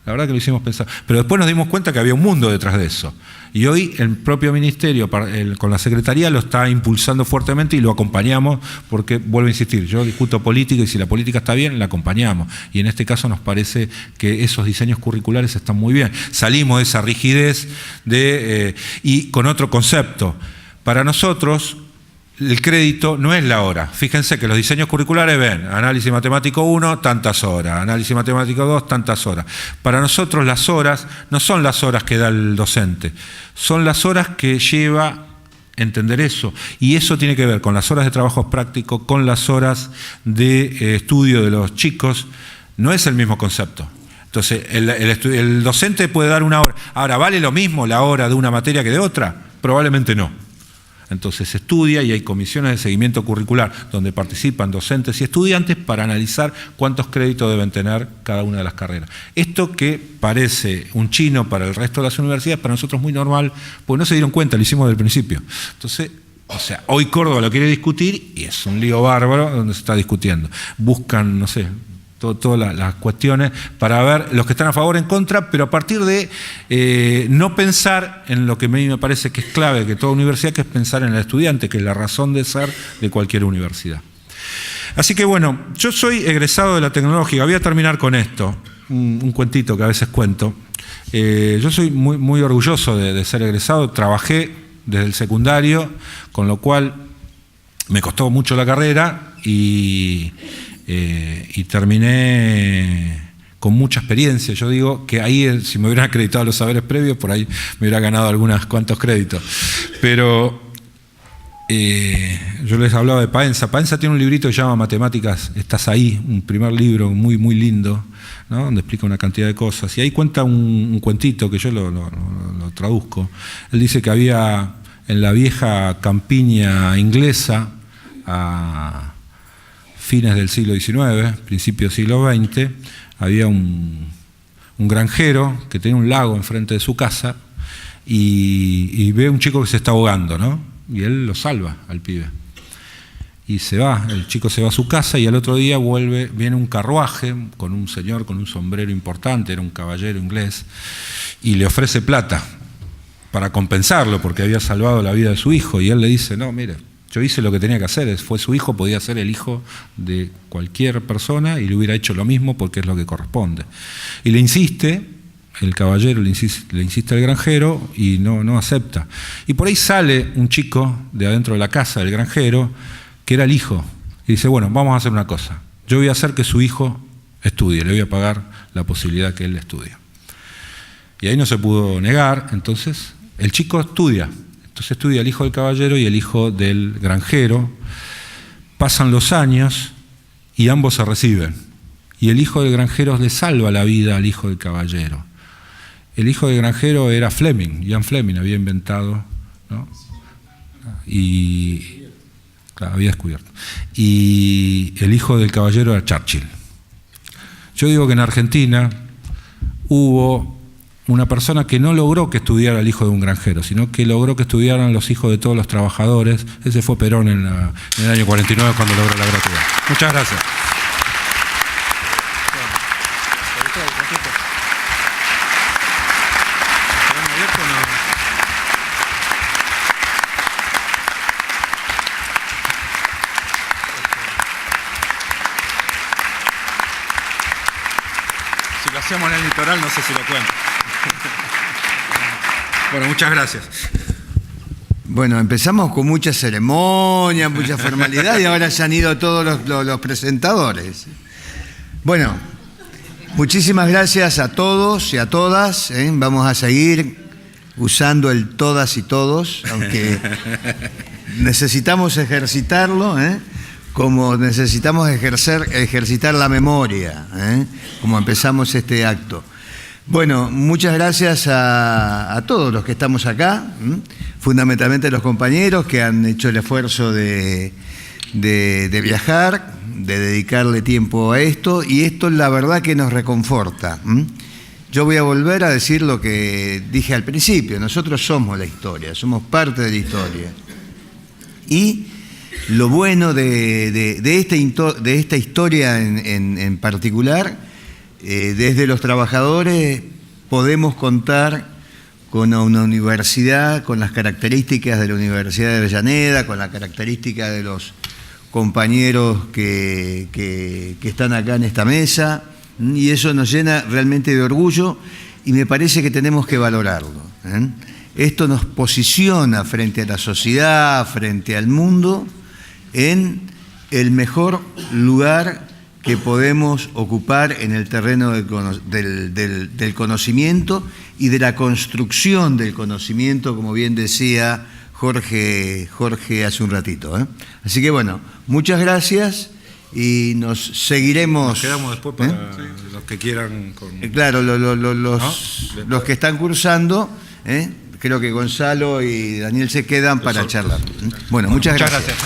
La verdad que lo hicimos pensar. Pero después nos dimos cuenta que había un mundo detrás de eso. Y hoy el propio Ministerio, con la Secretaría, lo está impulsando fuertemente y lo acompañamos porque, vuelvo a insistir, yo discuto política y si la política está bien, la acompañamos. Y en este caso nos parece que esos diseños curriculares están muy bien. Salimos de esa rigidez y con otro concepto. Para nosotros, el crédito no es la hora. Fíjense que los diseños curriculares ven análisis matemático 1, tantas horas, análisis matemático 2, tantas horas. Para nosotros las horas no son las horas que da el docente, son las horas que lleva entender eso. Y eso tiene que ver con las horas de trabajo práctico, con las horas de estudio de los chicos. No es el mismo concepto. Entonces, el docente puede dar una hora. Ahora, ¿vale lo mismo la hora de una materia que de otra? Probablemente no. Entonces se estudia y hay comisiones de seguimiento curricular donde participan docentes y estudiantes para analizar cuántos créditos deben tener cada una de las carreras. Esto que parece un chino para el resto de las universidades, para nosotros es muy normal, porque no se dieron cuenta, lo hicimos desde el principio. Entonces, hoy Córdoba lo quiere discutir y es un lío bárbaro donde se está discutiendo. Buscan, no sé, todas las cuestiones para ver los que están a favor o en contra, pero a partir de no pensar en lo que a mí me parece que es clave de toda universidad, que es pensar en el estudiante, que es la razón de ser de cualquier universidad. Así que bueno, yo soy egresado de la tecnológica. Voy a terminar con esto, un cuentito que a veces cuento. Yo soy muy orgulloso de ser egresado, trabajé desde el secundario, con lo cual me costó mucho la carrera y terminé con mucha experiencia. Yo digo que ahí, si me hubieran acreditado los saberes previos, por ahí me hubiera ganado algunos cuantos créditos. Pero yo les hablaba de Paenza. Paenza tiene un librito que se llama Matemáticas, estás ahí, un primer libro muy lindo, ¿no? Donde explica una cantidad de cosas. Y ahí cuenta un cuentito que yo lo traduzco. Él dice que había en la vieja campiña inglesa, a fines del siglo XIX, principios del siglo XX, había un granjero que tenía un lago enfrente de su casa y ve a un chico que se está ahogando, ¿no? Y él lo salva al pibe. Y se va, el chico se va a su casa y al otro día viene un carruaje con un señor con un sombrero importante, era un caballero inglés, y le ofrece plata para compensarlo porque había salvado la vida de su hijo. Y él le dice, no, mire, yo hice lo que tenía que hacer, fue su hijo, podía ser el hijo de cualquier persona y le hubiera hecho lo mismo porque es lo que corresponde. Y le insiste, el caballero le insiste al granjero y no acepta. Y por ahí sale un chico de adentro de la casa del granjero, que era el hijo, y dice, bueno, vamos a hacer una cosa, yo voy a hacer que su hijo estudie, le voy a pagar la posibilidad que él estudie. Y ahí no se pudo negar, entonces el chico estudia. Entonces estudia el hijo del caballero y el hijo del granjero. Pasan los años y ambos se reciben. Y el hijo del granjero le salva la vida al hijo del caballero. El hijo del granjero era Fleming, Ian Fleming había inventado, ¿no? Y claro, había descubierto. Y el hijo del caballero era Churchill. Yo digo que en Argentina hubo una persona que no logró que estudiara el hijo de un granjero, sino que logró que estudiaran los hijos de todos los trabajadores. Ese fue Perón en el año 49 cuando logró la gratuidad. Muchas gracias. Si lo hacíamos en el litoral, no sé si lo cuento. Bueno, muchas gracias. Bueno, empezamos con mucha ceremonia, mucha formalidad y ahora ya han ido todos los presentadores. Bueno, muchísimas gracias a todos y a todas. Vamos a seguir usando el todas y todos, aunque necesitamos ejercitarlo, como necesitamos ejercitar la memoria, como empezamos este acto. Bueno, muchas gracias a todos los que estamos acá, fundamentalmente los compañeros que han hecho el esfuerzo de viajar, de dedicarle tiempo a esto, y esto la verdad que nos reconforta. Yo voy a volver a decir lo que dije al principio: nosotros somos la historia, somos parte de la historia. Y lo bueno de esta historia en particular, desde los trabajadores podemos contar con una universidad, con las características de la Universidad de Avellaneda, con las características de los compañeros que están acá en esta mesa, y eso nos llena realmente de orgullo y me parece que tenemos que valorarlo. Esto nos posiciona frente a la sociedad, frente al mundo, en el mejor lugar que podemos ocupar en el terreno del conocimiento y de la construcción del conocimiento, como bien decía Jorge hace un ratito. Así que bueno, muchas gracias y nos seguiremos. Nos quedamos después para los que quieran. Claro, los que están cursando, creo que Gonzalo y Daniel se quedan para charlar. Bueno, muchas gracias.